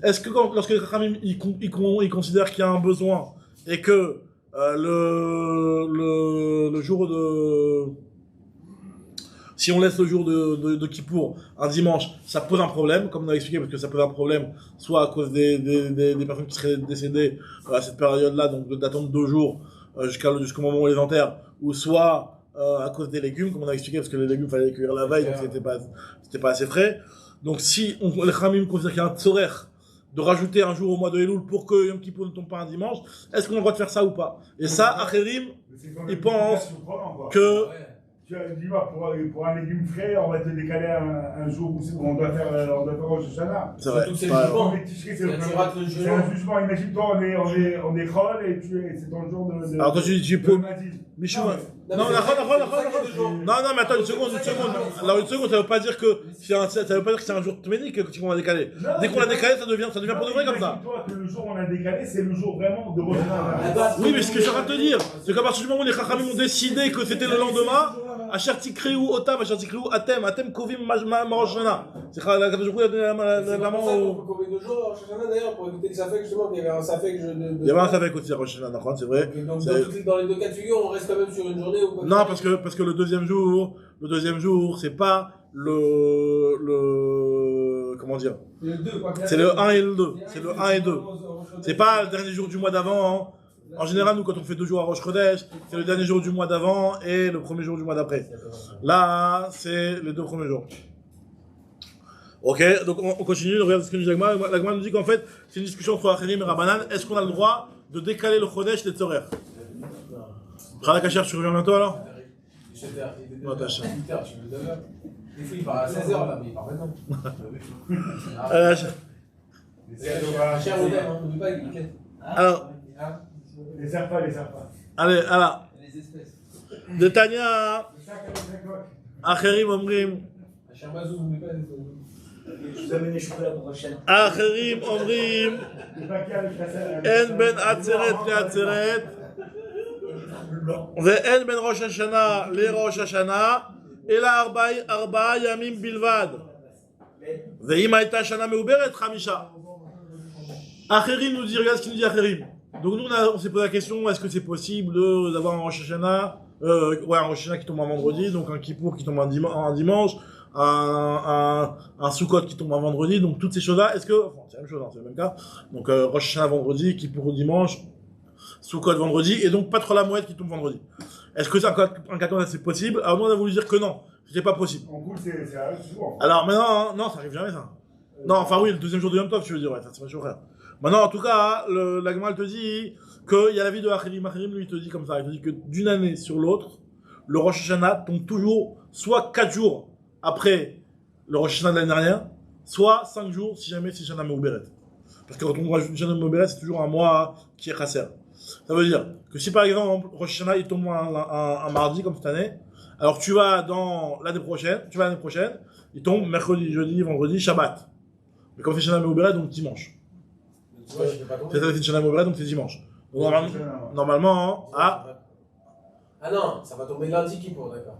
Est-ce que lorsque les Chachamim ils considèrent qu'il y a un besoin et que le jour de... Si on laisse le jour de Kippour, un dimanche, ça pose un problème, comme on a expliqué, parce que ça pose un problème, soit à cause des personnes qui seraient décédées à cette période-là, donc d'attendre 2 jours jusqu'au moment où on les enterre, ou soit à cause des légumes, comme on a expliqué, parce que les légumes, fallait les cuire la veille, donc c'était pas assez frais. Donc si les Khamim considèrent qu'il y a un tzorer de rajouter un jour au mois de Elul pour que Yom Kippour ne tombe pas un dimanche, est-ce qu'on a le droit de faire ça ou pas? Et ça, Acherim, ils pensent que... Tu dis, pour un légume frais, on va te décaler un jour où on doit faire Rosh Hashanah. C'est vrai. C'est un jugement. Imagine-toi, on est chol et c'est ton jour de... Alors toi tu peux... Michou... Non, mais attends, une seconde. Alors une seconde, ça veut pas dire que c'est un jour tménique que tu vas décaler. Dès qu'on l'a décalé, ça devient pour de vrai comme ça. Imagine-toi que le jour où on a décalé, c'est le jour vraiment de Rosh Hashanah. Oui, mais ce que je suis en train de te dire, c'est qu'à partir du moment où les Chachamim ont décidé que c'était le lendemain, Asher Tikriu Otam, Asher Tikriu Atem Kovim Rosh Hashanah. C'est la Kadosh Baruch Hu a donné la main au... Combien de jours Rosh Hashanah d'ailleurs pour éviter le Safek justement, il y avait un Safek Il y avait un Safek aussi à Rosh Hashanah, c'est vrai. Donc dans les deux cas de figure, on reste quand même sur une journée où... Non, parce que le deuxième jour, c'est pas comment dire? C'est le 1 et le 2. C'est le 1 et 2. C'est pas le dernier jour du mois d'avant. En général, nous, quand on fait 2 jours à Rosh Chodesh, c'est le dernier jour du mois d'avant et le premier jour du mois d'après. Là, c'est les 2 premiers jours. Ok, donc on continue, on regarde ce que nous dit l'Agma. L'Agma nous dit qu'en fait, c'est une discussion entre Acherim et Rabbanan. Est-ce qu'on a le droit de décaler le Chodesh des Tzorer? Khalak Asher, tu reviens bientôt alors? Non, t'as cher. Des fois, il part à 16h là, mais il part maintenant. Cher modèle, hein, n'oublie pas, il est alors, Les serpents. allez, alors. les espèces. De Tanya, Acherim Omrim. Cher Bazou, n'oublie pas les espèces. Je vous amène les chocolats pour prochaine. Acherim Omrim. En ben Atzeret le Atzeret. ואין בין ראש השנה לראש השנה אלא 4 ימים בלבד. ואם הייתה שנה מעוברת 5. Acherim nous dit, regarde ce qu'il nous dit Acherim. Donc nous on s'est posé la question, est-ce que c'est possible d'avoir un Rosh Hashanah, un Rosh Hashanah qui tombe un vendredi, donc un Kippour qui tombe un dimanche, un Sukkot qui tombe un vendredi, donc toutes ces choses-là, est-ce que, enfin c'est la même chose, c'est le même cas, donc Rosh Hashanah vendredi, Kippour dimanche, Sukkot vendredi, et donc pas trop la mouette qui tombe vendredi. Est-ce que c'est un cas comme ça c'est possible? Alors nous on a voulu dire que non, c'était pas possible. En gros, c'est arrive souvent. Alors maintenant, non, ça arrive jamais ça. Non, enfin oui, le deuxième jour de Yom Tov, tu veux dire, ouais, ça c'est pas sûr, frère. Maintenant, en tout cas, la Gemara te dit qu'il y a la vie de Acherim. Acherim, lui, il te dit comme ça, il te dit que d'une année sur l'autre, le Rosh Hashanah tombe toujours soit 4 jours après le Rosh Hashanah de l'année dernière, soit 5 jours si jamais c'est Shana Meuberet. Parce que quand on rajoute Shana Meuberet, c'est toujours un mois qui est Chasser. Ça veut dire que si par exemple Rosh Hashanah il tombe un mardi comme cette année, alors tu vas l'année prochaine, il tombe mercredi, jeudi, vendredi, Shabbat. Mais comme c'est Shana Meuberet, donc dimanche. C'est Shana Meuberet, donc c'est dimanche. Donc, normalement, Ah non, ça va tomber lundi qui pour, d'accord.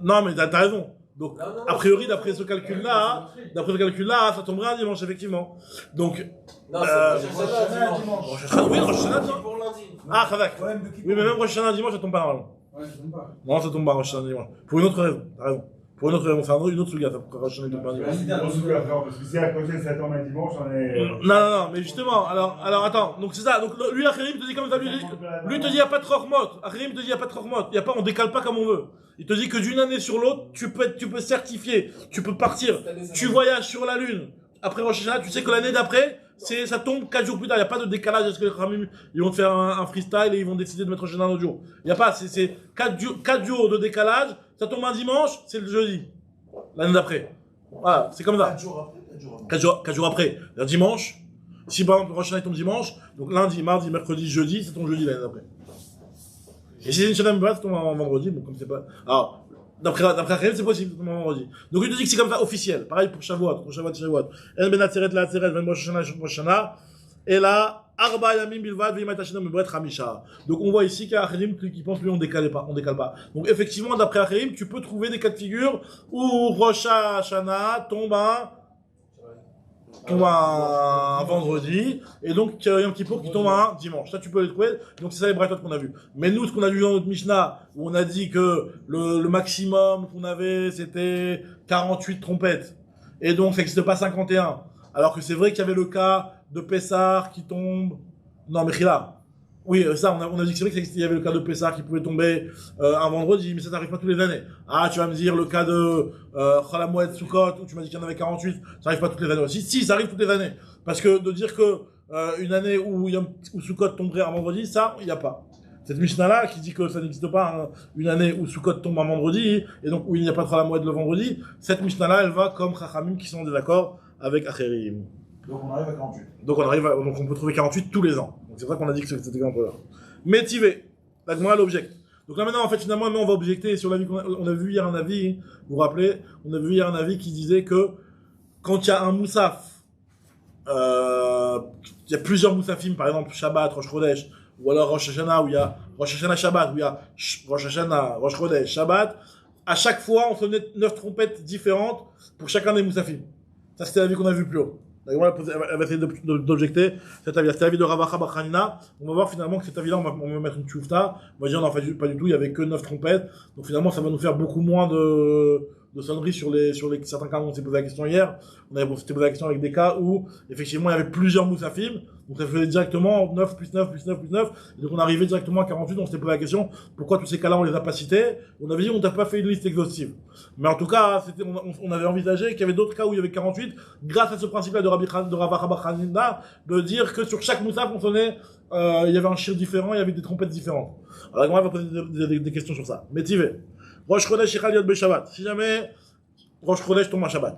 non, mais t'as raison. Donc, Non, a priori, d'après ce calcul-là, ça tomberait un dimanche, effectivement. Donc, Non, c'est Rosh Hashanah dimanche. Rosh Hashanah, oui, Rosh Hashanah, Qui pour lundi. ah, Khadak. Oui, mais même Rosh Hashanah dimanche, ça tombe pas normalement. Ouais, ça tombe pas. Non, ça tombe pas Rosh Hashanah dimanche. Pour une autre raison, t'as raison. Pour une autre raison, c'est une autre souga, ça Rosh Hashanah tombe pas dimanche. Parce que si la prochaine ça tombe un dimanche, on est. Non, mais justement, alors attends, donc c'est ça, donc lui, Acherim te dit comme ça, lui te dit, il n'y a pas de Rochmot. Acherim te dit, il n'y a pas de Rochmot. On décale pas comme on veut. Il te dit que d'une année sur l'autre, tu peux certifier, tu peux partir, tu voyages sur la Lune. Après Rosh Hashanah, tu sais que l'année d'après, ça tombe 4 jours plus tard. Il n'y a pas de décalage. Est-ce que les Khamim, ils vont te faire un freestyle et ils vont décider de mettre Rosh Hashanah un autre jour? Il n'y a pas, c'est 4 jours de décalage. Ça tombe un dimanche, c'est le jeudi. L'année d'après. Voilà, c'est comme ça. 4 jours après. 4 jours après. C'est-à-dire dimanche. Si par exemple Rosh Hashanah tombe dimanche, donc lundi, mardi, mercredi, jeudi, c'est ton jeudi l'année d'après. Et si c'est une Shana Meuberet, ça tombe un vendredi, bon, comme c'est pas. Alors, d'après Acherim, c'est possible, ça tombe un vendredi. Donc il te dit que c'est comme ça officiel. Pareil pour Shavuot. En ben Atzeret la Atzeret, ben Rosh Hashanah, et là, Arba Yamim Bilvad, Veimat Shana Meuberet Hamisha. Donc on voit ici qu'Acherim qui pense lui on décale pas. Donc effectivement, d'après Acherim, tu peux trouver des cas de figure où Rosh Hashanah tombe un vendredi, et donc Yom Kippour qui tombe un dimanche. Ça, tu peux les trouver. Donc, c'est ça les braïtot qu'on a vu. Mais nous, ce qu'on a vu dans notre Mishnah, où on a dit que le maximum qu'on avait, c'était 48 trompettes. Et donc, ça n'existe pas 51. Alors que c'est vrai qu'il y avait le cas de Pessah qui tombe. Non, mais là. Oui, ça, on a dit que c'est vrai qu'il y avait le cas de Pessah qui pouvait tomber un vendredi, mais ça n'arrive pas tous les années. Ah, tu vas me dire le cas de Chalamoed Sukkot, où tu m'as dit qu'il y en avait 48, ça n'arrive pas toutes les années aussi. Si, ça arrive toutes les années. Parce que de dire que une année où Sukkot tomberait un vendredi, ça, il n'y a pas. Cette Mishnah-là qui dit que ça n'existe pas une année où Sukkot tombe un vendredi, et donc où il n'y a pas de Chalamoed le vendredi, cette Mishnah-là, elle va comme Chachamim qui sont en désaccord avec Acherim. Donc on arrive à 48. Donc on peut trouver 48 tous les ans. Donc c'est vrai qu'on a dit que c'était exemple-là. Métivé, la Gemara l'objecte. Donc là maintenant, en fait, finalement, on va objecter sur l'avis on a vu hier un avis, vous vous rappelez, on a vu hier un avis qui disait que quand il y a un moussaf, il y a plusieurs moussafim, par exemple Shabbat, Rosh Chodesh, ou alors Rosh Hashanah, où il y a Rosh Hashanah Shabbat, où il y a Rosh Hashanah, Rosh Chodesh, Shabbat, à chaque fois, on sonnait 9 trompettes différentes pour chacun des moussafim. Ça, c'était l'avis qu'on a vu plus haut. Elle va essayer d'objecter cet avis. C'était l'avis de Ravacha Bachanina. On va voir finalement que cet avis-là, on va mettre une tchoufta. On va dire non, en fait, pas du tout, il n'y avait que 9 trompettes. Donc finalement, ça va nous faire beaucoup moins de sonneries sur certains cas où on s'est posé la question hier. On s'était posé la question avec des cas où, effectivement, il y avait plusieurs moussafim. Donc ça faisait directement 9 plus 9 plus 9 plus 9. Et donc on arrivait directement à 48. On s'était posé la question pourquoi tous ces cas-là on les a pas cités. On avait dit on t'a pas fait une liste exhaustive. Mais en tout cas, on avait envisagé qu'il y avait d'autres cas où il y avait 48. Grâce à ce principe-là de Ravacha Bachanina, de dire que sur chaque moussaf on sonnait, il y avait un shir différent, il y avait des trompettes différentes. Alors on va poser des questions sur ça. Mais tu veux. Rosh Chodesh Yichal Yod Beshabbat. Si jamais Rosh Chodesh tombe à Shabbat.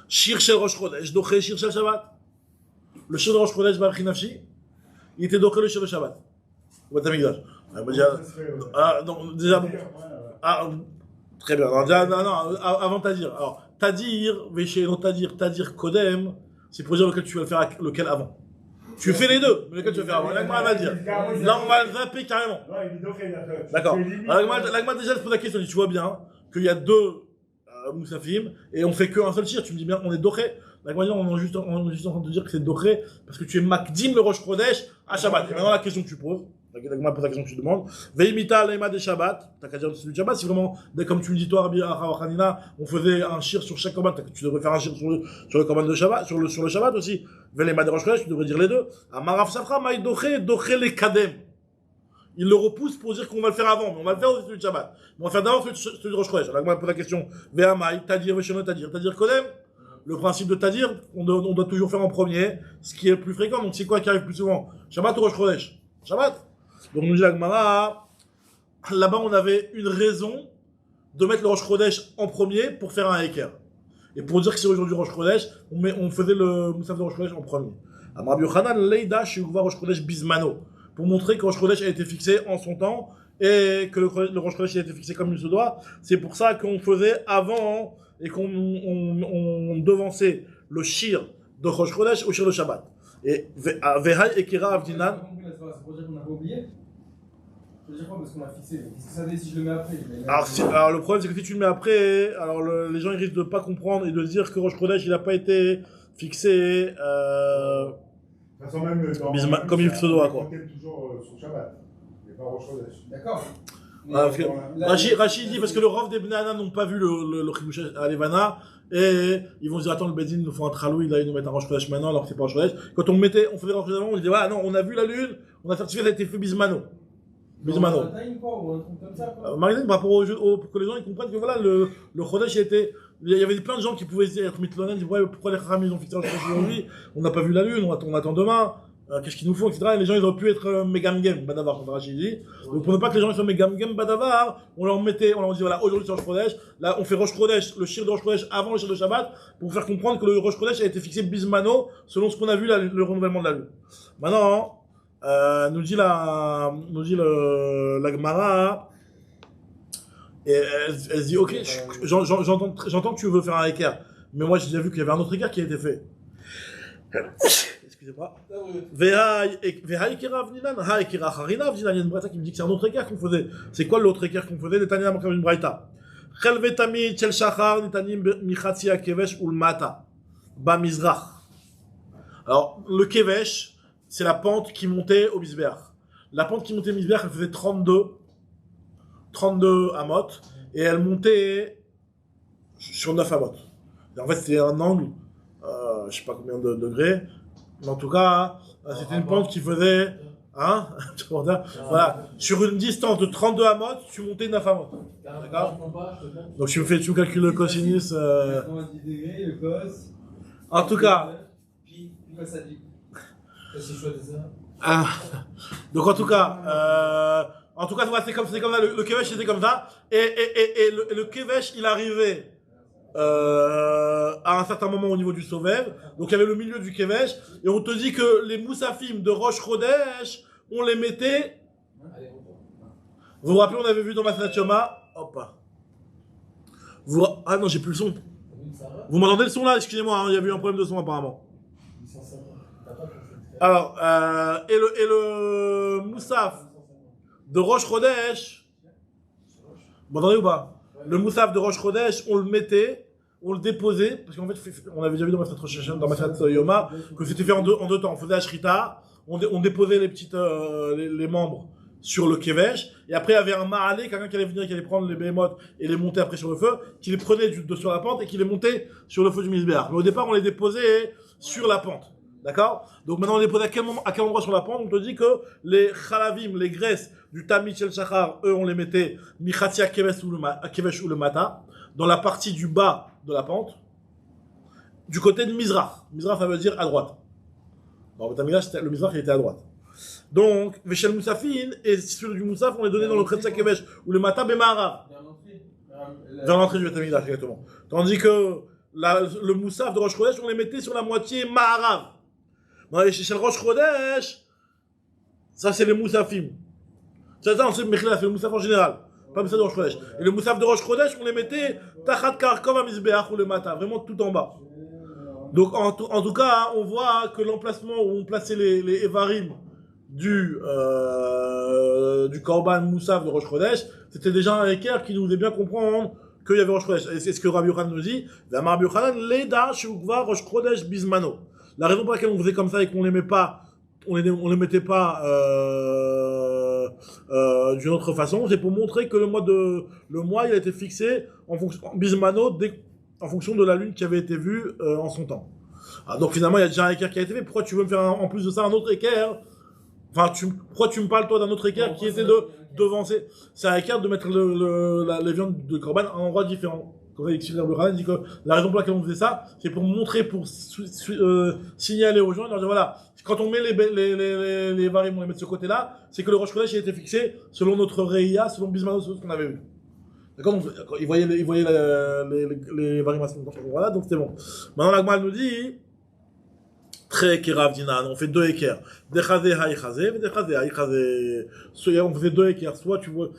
Shir Shel Rosh Chodesh, Doché Shir Shel Shabbat. Le shir de Rosh Chodesh Baruch Nafshi, il était doché le shir de Shabbat. Au Beth Amikdash. Donc déjà, très bien. Non, avant Tadir. Alors, Tadir, Véchéno Tadir Kodem, c'est pour dire lequel tu vas le faire, lequel avant. Tu fais les deux, mais lequel tu vas faire avant. L'Agma va dire. Là, on va le zapper carrément. D'accord. L'Agma déjà se pose la question, tu vois bien qu'il y a 2 moussafim et on fait qu'un seul shir. Tu me dis bien, on est doché. L'Agma dit, on est juste en train de te dire que c'est doché parce que tu es makdim le Rosh Chodesh à Shabbat. Et maintenant, la question que tu poses. L'Agma pose la question que tu demandes. Veimita l'Ema de Shabbat. T'as qu'à dire celui de Shabbat. Si vraiment, comme tu me dis toi, Rabbi Hanina, on faisait un shir sur chaque korban, tu devrais faire un shir sur le korban de Shabbat, sur le Shabbat aussi. Veimita de Rosh Chodesh, tu devrais dire les deux. Amarav Safra, Maï doché les kadem. Il le repousse pour dire qu'on va le faire avant, mais on va le faire aussi celui de Shabbat. Mais on va faire d'abord celui de Rosh Chodesh. L'Agma pose la question. Ve'amai, Tadir, Vesheno, Tadir Kodem. Le principe de Tadir, on doit toujours faire en premier, ce qui est le plus fréquent. Donc c'est quoi qui arrive plus souvent? Shabbat ou Rosh Chodesh? Shabbat. Donc nous dit la Gemara, là-bas on avait une raison de mettre le Rosh Chodesh en premier pour faire un Eker. Et pour dire que c'est aujourd'hui Rosh Chodesh, on faisait le Moussaf de Rosh Chodesh en premier. Rabbi Yochanan, Leida, Sheyukva Rosh Chodesh Bismano. Pour montrer que Rosh Chodesh a été fixé en son temps et que le Rosh Chodesh a été fixé comme il se doit. C'est pour ça qu'on faisait avant et qu'on devançait le shir de Rosh Chodesh au shir de Shabbat. Et Vehai Ekira Avdinan. C'est pour dire qu'on n'a pas oublié. Je crois parce qu'on l'a fixé. Qu'est-ce que ça veut dire si je le mets après? Alors le problème c'est que si tu le mets après, alors les gens ils risquent de pas comprendre et de se dire que Rosh Chodesh il n'a pas été fixé. De toute façon, même comme il se doit, quoi. On compte toujours sur Shabbat. Il n'y a pas Rosh Chodesh. D'accord. Parce que Rachid dit parce que le Rav des Bnei Anna n'ont pas vu le Chidush à Levana et ils vont se dire attends le Bedin nous font un traloui là ils nous mettent un Rosh Chodesh maintenant alors que c'est pas Rosh Chodesh. Quand on faisait Rosh Chodesh avant on disait ah non on a vu la lune on a certifié que ça a été fait Bismano. Bismano. Par rapport pour que les gens ils comprennent que voilà le Chodesh il y avait plein de gens qui pouvaient être mitlonen ils disaient ouais pourquoi les Kharam ils ont fixé Rosh Chodesh aujourd'hui on n'a pas vu la lune on attend demain. Qu'est-ce qu'ils nous font, etc. Et les gens, ils auraient pu être Megamgem, Badavar, comme Rachid dit. Donc, pour ne pas que les gens soient Megamgem, Badavar, on leur dit, voilà, aujourd'hui c'est Rosh Chodesh. Là, on fait Rosh Chodesh, le shir de Rosh Chodesh avant le shir de Shabbat, pour faire comprendre que le Rosh Chodesh a été fixé bismano, selon ce qu'on a vu, le renouvellement de la lune. Maintenant, nous dit la Gemara, et elle se dit, ok, j'entends que tu veux faire un équerre. Mais moi, j'ai déjà vu qu'il y avait un autre équerre qui a été fait. Excusez-moi. Vehai Kira Avninan, Hai Kira Harina Avninan. Il y a une braïta qui me dit que c'est un autre équerre qu'on faisait. C'est quoi l'autre équerre qu'on faisait? Les Tania manquent une braïta. Chelve Tamid, Chel Shachar, Nitanim, Michatsi Kevesh, Ulmata. Ba Mizrach. Alors, le Kevesh, c'est la pente qui montait au Misbeach. La pente qui montait au Misbeach, elle faisait 32 amot, et elle montait sur 9 amot. Et en fait, c'était un angle, je sais pas combien de degrés, mais en tout cas, c'était une pente qui faisait, voilà, sur une distance de 32 amot, tu montais 9 amot. D'accord? Donc, tu me calcules le cosinus. 90 degrés, le cos. En tout cas. Puis, ça dit. Donc en tout cas, c'est comme ça. Le kevesh c'était comme ça, et le kevesh il arrivait à un certain moment au niveau du Sovev. Donc il y avait le milieu du kevesh, et on te dit que les moussafim de Rosh Chodesh, on les mettait. Vous vous rappelez, on avait vu dans Masenat Yoma. Ah non, j'ai plus le son. Vous m'entendez le son là? Excusez-moi, il y a eu un problème de son apparemment. Alors, et le moussaf de Rosh Chodesh, vous m'entendez ou pas? Le moussaf de Rosh Chodesh, on le mettait, on le déposait, parce qu'en fait, on avait déjà vu dans Masenat Yoma, que c'était fait en deux temps. On faisait Ashrita, on déposait les petites, les membres sur le kevesh, et après il y avait un ma'alé, quelqu'un qui allait venir, qui allait prendre les behemoths et les monter après sur le feu, qui les prenait sur la pente et qui les montait sur le feu du Mizbeach. Mais au départ, on les déposait sur la pente. D'accord? Donc maintenant, on les pose à quel endroit sur la pente? On te dit que les chalavim, les graisses du Tamid Shel Shachar, eux, on les mettait Michatia Kevesh ou le Mata, dans la partie du bas de la pente, du côté de Mizrach. Mizrach, ça veut dire à droite. Dans le Tamid, le Mizrach, il était à droite. Donc, Veshel Moussafin, et sur du Moussaf, on les donnait dans le Khetsa Kevesh ou le Mata Bemara. Vers l'entrée du Tamid, exactement. Tandis que le Moussaf de Rosh Chodesh, on les mettait sur la moitié Maharav. Chez le Rosh Chodesh, ça c'est les moussafim. C'est ça, on sait Mechila, c'est le moussaf en général. Pas le moussaf de Rosh Chodesh. Et le moussaf de Rosh Chodesh, on les mettait Tachat Karkov à Mizbeach ou le Mata, vraiment tout en bas. Donc en tout cas, on voit que l'emplacement où on plaçait les Evarim du Korban Moussaf de Rosh Chodesh, c'était déjà un équerre qui nous faisait bien comprendre qu'il y avait Rosh Chodesh. Et c'est ce que Rabbi Yochanan nous dit. Rabbi Yochanan, Leda Shukva Rosh Chodesh Bismano. La raison pour laquelle on faisait comme ça et qu'on les mettait pas d'une autre façon, c'est pour montrer que le mois il a été fixé en fonction bismano en fonction de la lune qui avait été vue en son temps. Donc finalement il y a déjà un équerre qui a été fait. Pourquoi tu veux me faire en plus de ça un autre équerre? Enfin, pourquoi tu me parles toi d'un autre équerre qui était de devancer? C'est un équerre de mettre les viandes de Korban à un endroit différent. Comme il dit que la raison pour laquelle on faisait ça, c'est pour montrer, pour signaler aux gens, leur dire voilà, quand on met les varim, on les met de ce côté-là, c'est que le Rosh Chodesh a été fixé selon notre Reïa, selon Bismano, selon ce qu'on avait vu. D'accord, donc il voyait les variations. Voilà, donc c'était bon. Maintenant, la Gemara nous dit très kirav dinan, on fait 2 équerres. Dechazé haïchazé, dechazé haïchazé. On faisait 2 équerres. Soit tu pouvais,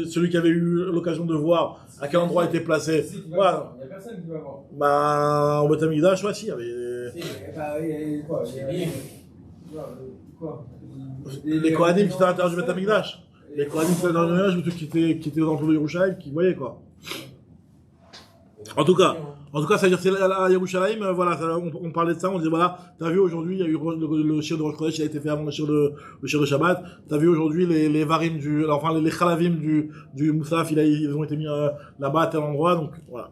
celui qui avait eu l'occasion de voir à quel endroit était placé. Voilà. Il n'y a personne qui va voir. Bah, au Beth Amikdash, ouais, si, il y avait. Quoi Les Kohanim qui étaient à l'intérieur du Beth Amikdash. Les Kohanim qui étaient à l'intérieur du Beth Amikdash, qui étaient dans le de Yerushalayim, qui voyaient quoi. En tout cas, ça veut dire que c'est à Yerushalayim, voilà, on parlait de ça, on disait voilà, t'as vu aujourd'hui, il y a eu le shir de Rosh Chodesh, il a été fait avant le shir de Shabbat, t'as vu aujourd'hui les varim les chalavim du Moussaf, ils ont été mis là-bas à tel endroit, donc voilà.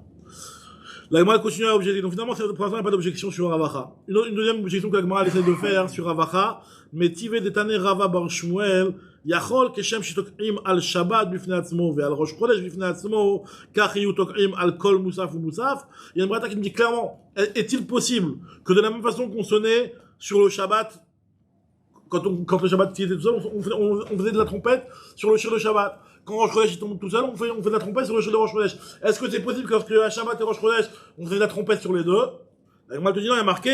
La Gemara continue à objecter. Donc finalement, pour l'instant, il n'y a pas d'objection sur Ravacha. Une deuxième objection que la Gemara essaie de faire sur Ravacha, mais tive detane Rava bar Shmuel, yachol keshem shitok'im al Shabbat bifnei atzmo ve al Rosh Chodesh bifnei atzmo, kach yiyu tok'im al kol Musaf ou Musaf. Il y a une braïta qui me dit clairement, est-il possible que de la même façon qu'on sonnait sur le Shabbat, quand le Shabbat était tout seul, on faisait de la trompette sur le shir de Shabbat. Quand Rosh Chodesh tombe tout seul, on fait de la trompette sur le shir de Rosh Chodesh. Est-ce que c'est possible que lorsque Shabbat et Rosh Chodesh, on fait de la trompette sur les deux? La Gemara te dit non, il y a marqué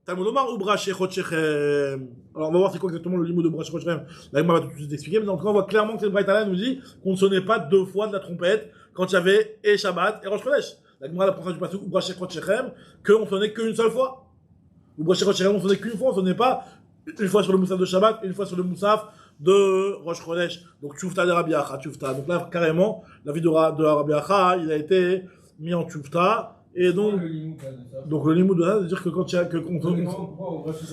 Talmud Omar ou Braché Chotchechem. Alors on va voir c'est quoi exactement le limite de Braché Chotchechem. La Gemara va tout de suite expliquer, mais en tout cas on voit clairement que cette braïta-là nous dit qu'on ne sonnait pas 2 fois de la trompette quand il y avait et Shabbat et Rosh Chodesh. La Gemara prend ça du passage ou Braché Chotchechem qu'on sonnait qu'une seule fois. Ou Braché Chotchechem on sonnait qu'une fois, on sonnait pas une fois sur le Moussaf de Shabbat et une fois sur le Moussaf de Rosh Chodesh. Donc Tchoufta de Rabbi Acha, Tchoufta. Donc là carrément la vie de Rabbi Acha, il a été mis en Tchoufta. Et donc le limud de ça, c'est-à-dire que quand il y a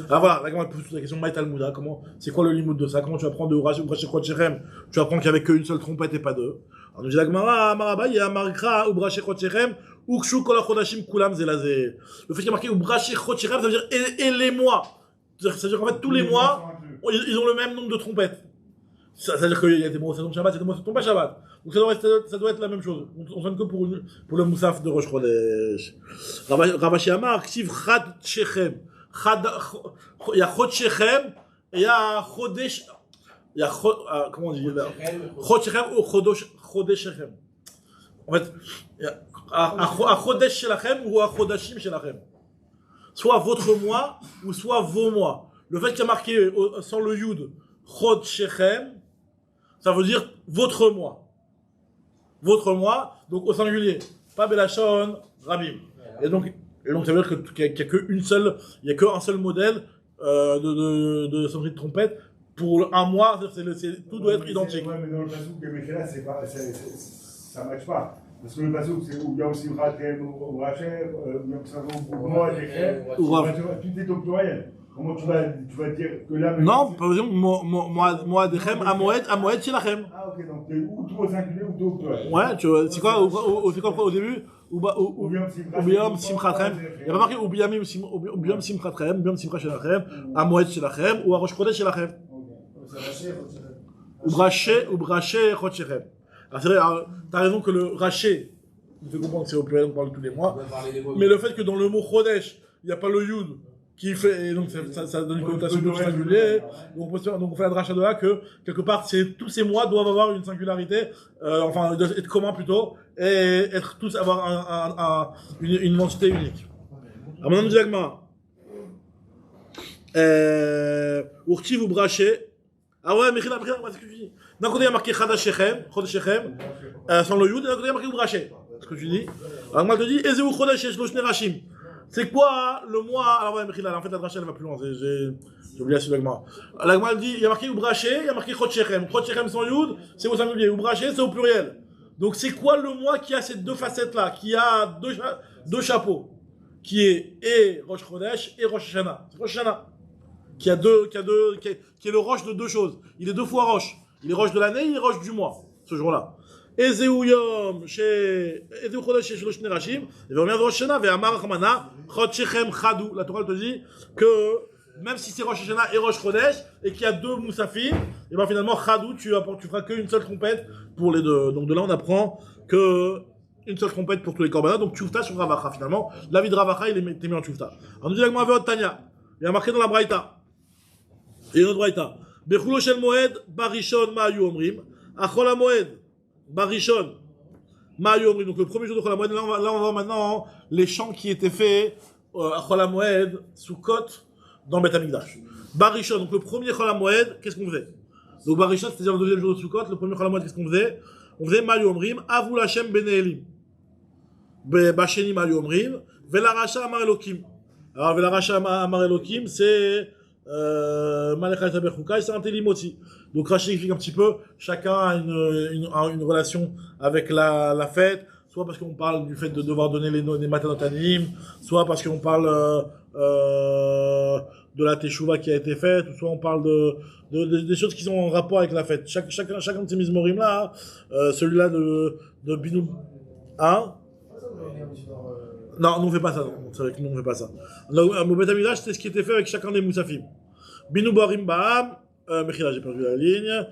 ah voilà, la Gemara pose toute la question Maït Talmuda, comment c'est quoi le limud de ça? Comment tu apprends de Braché Chotchechem? Tu apprends qu'il y avait qu'une seule trompette et pas 2. Alors nous dit la Gemara, Maraba, il y a Marikra ou Braché Chotchechem ou Kshu kol chodashim kulam zelazé. Le fait qu'il y a marqué ou Braché Chotchechem, ça veut dire et les mois. C'est-à-dire qu'en fait tous les mois ils ont le même nombre de trompettes. Ça veut dire qu'il y a des mots de Shabbat, il y a des mots de pas Shabbat. Donc ça doit être la même chose. On sonne que pour le Moussaf de Rosh Chodesh. Ravashi Amar, Ksiv Chad Shechem. Il y a Chod Shechem et il y a Chodesh. Il y a comment on dit là? Chod Shechem ou Chodesh Shechem. En fait, il y a Chodesh Shelachem ou à Chodashim Shelachem. Soit votre mois ou soit vos mois. Le fait qu'il y a marqué sans le Yud Chod Shechem, ça veut dire votre mois. Votre mois, donc au singulier. Pas Belachon, Rabim. Et donc ça veut dire qu'il n'y a qu'une seule, il y a qu'un seul modèle de sonnerie de trompette pour un mois. Tout doit être identique. Ouais, mais dans le pasouk de Mechela, ça ne matche pas. Parce que le pasouk, c'est ou bien aussi Ratem ou Racher, ou bien ou moi, tout est au pluriel. Comment tu vas dire que là... Non, par exemple, Moadechem, Amoed Shilachem. Ah ok, donc t'es ou tout au singulier ou tout au pluriel. Ouais, c'est quoi au début? Oubiyam Simchatchem. Il n'y a pas marqué Oubiyam Simchatchem, Oubiyam Simcha Shilachem, Amoed Shilachem, ou Rosh Chodesh Shilachem. Ou Braché Chotchechem. Alors c'est vrai, t'as raison que le Raché, on fait comprendre que c'est au pluriel, on parle tous les mois. Mais le fait que dans le mot Chodesh, il n'y a pas le Yud, qui fait, et donc ça donne une connotation de singulier. Donc on fait la dracha de là que, quelque part, tous ces mois doivent avoir une singularité, enfin, être communs plutôt, et tous avoir une identité unique. Alors maintenant, nous dit l'agma. Urtiv ou braché. Ah ouais, mais c'est ce que je dis. D'un côté, il y a marqué Chadash Shechem, sans le Yud, et d'un côté, il y a marqué Braché. C'est ce que je dis. Alors moi, je te dis, Ezeu Chodesh Yesh Lo Shnei Rashim. C'est quoi le mois? Alors ouais, Mechila, en fait la dracha elle va plus loin, j'ai oublié celui d'Agma. L'Agma dit, il y a marqué Ubraché, il y a marqué Chotchechem. Chotchechem sans Yud, c'est au singulier. Ubraché, c'est au pluriel. Donc c'est quoi le mois qui a ces deux facettes-là, qui a deux chapeaux, qui est et Rosh Chodesh et Rosh Hashanah. C'est Rosh Hashanah. Qui est le Rosh de deux choses. Il est 2 fois Rosh. Il est Rosh de l'année, il est Rosh du mois, ce jour-là. Ezeu Yom, Ezeu Chodesh Yesh Lo Shnei Rashim, et on vient de Rosh Hashanah, Ve'amar Rachmana, Chotchechem Chadou. La Torah te dit que même si c'est Rosh Hashanah et Rosh Chodesh, et qu'il y a 2 Moussafim, et ben finalement Chadou, tu feras qu'une seule trompette pour les deux. Donc de là on apprend que une seule trompette pour tous les korbanot, donc Tchoufta sur Ravacha finalement. La vie de Ravacha, il est mis en Tchoufta. On nous dit avec Maveot Tanya, il y a marqué dans la Braïta, et une autre Braïta, Bechulo Shel Moed, Barishon Ma'ayu Omrim, Achol HaMoed, Barishon, Ma'ayomrim. Donc le premier jour de Chol HaMoed, là on va voir maintenant les chants qui étaient faits à Chol HaMoed, Sukkot, dans Beth Amikdash. Barishon, donc le premier Chol HaMoed, qu'est-ce qu'on faisait? Donc Barishon, c'est-à-dire le deuxième jour de Sukkot, le premier Chol HaMoed, qu'est-ce qu'on faisait? On faisait Ma'ayomrim, Avu Lashem Beneelim. Basheni Ma'ayomrim, Velaracha Amar Elokim. Alors Velaracha Amar Elokim, c'est Malekha Tabechukai, c'est un télim aussi. Donc Rashi explique un petit peu, chacun a une relation avec la fête, soit parce qu'on parle du fait de devoir donner les matanot anim, soit parce qu'on parle de la teshuva qui a été faite, ou soit on parle des choses qui sont en rapport avec la fête. Chacun de ces mizmorim là, celui-là de Binou, hein? Non, nous on fait pas ça, non. C'est vrai que nous on fait pas ça. Donc, au Beth Amikdash, c'était ce qui était fait avec chacun des moussafim. Binou Barim Ba'am, Mechila, j'ai perdu la ligne.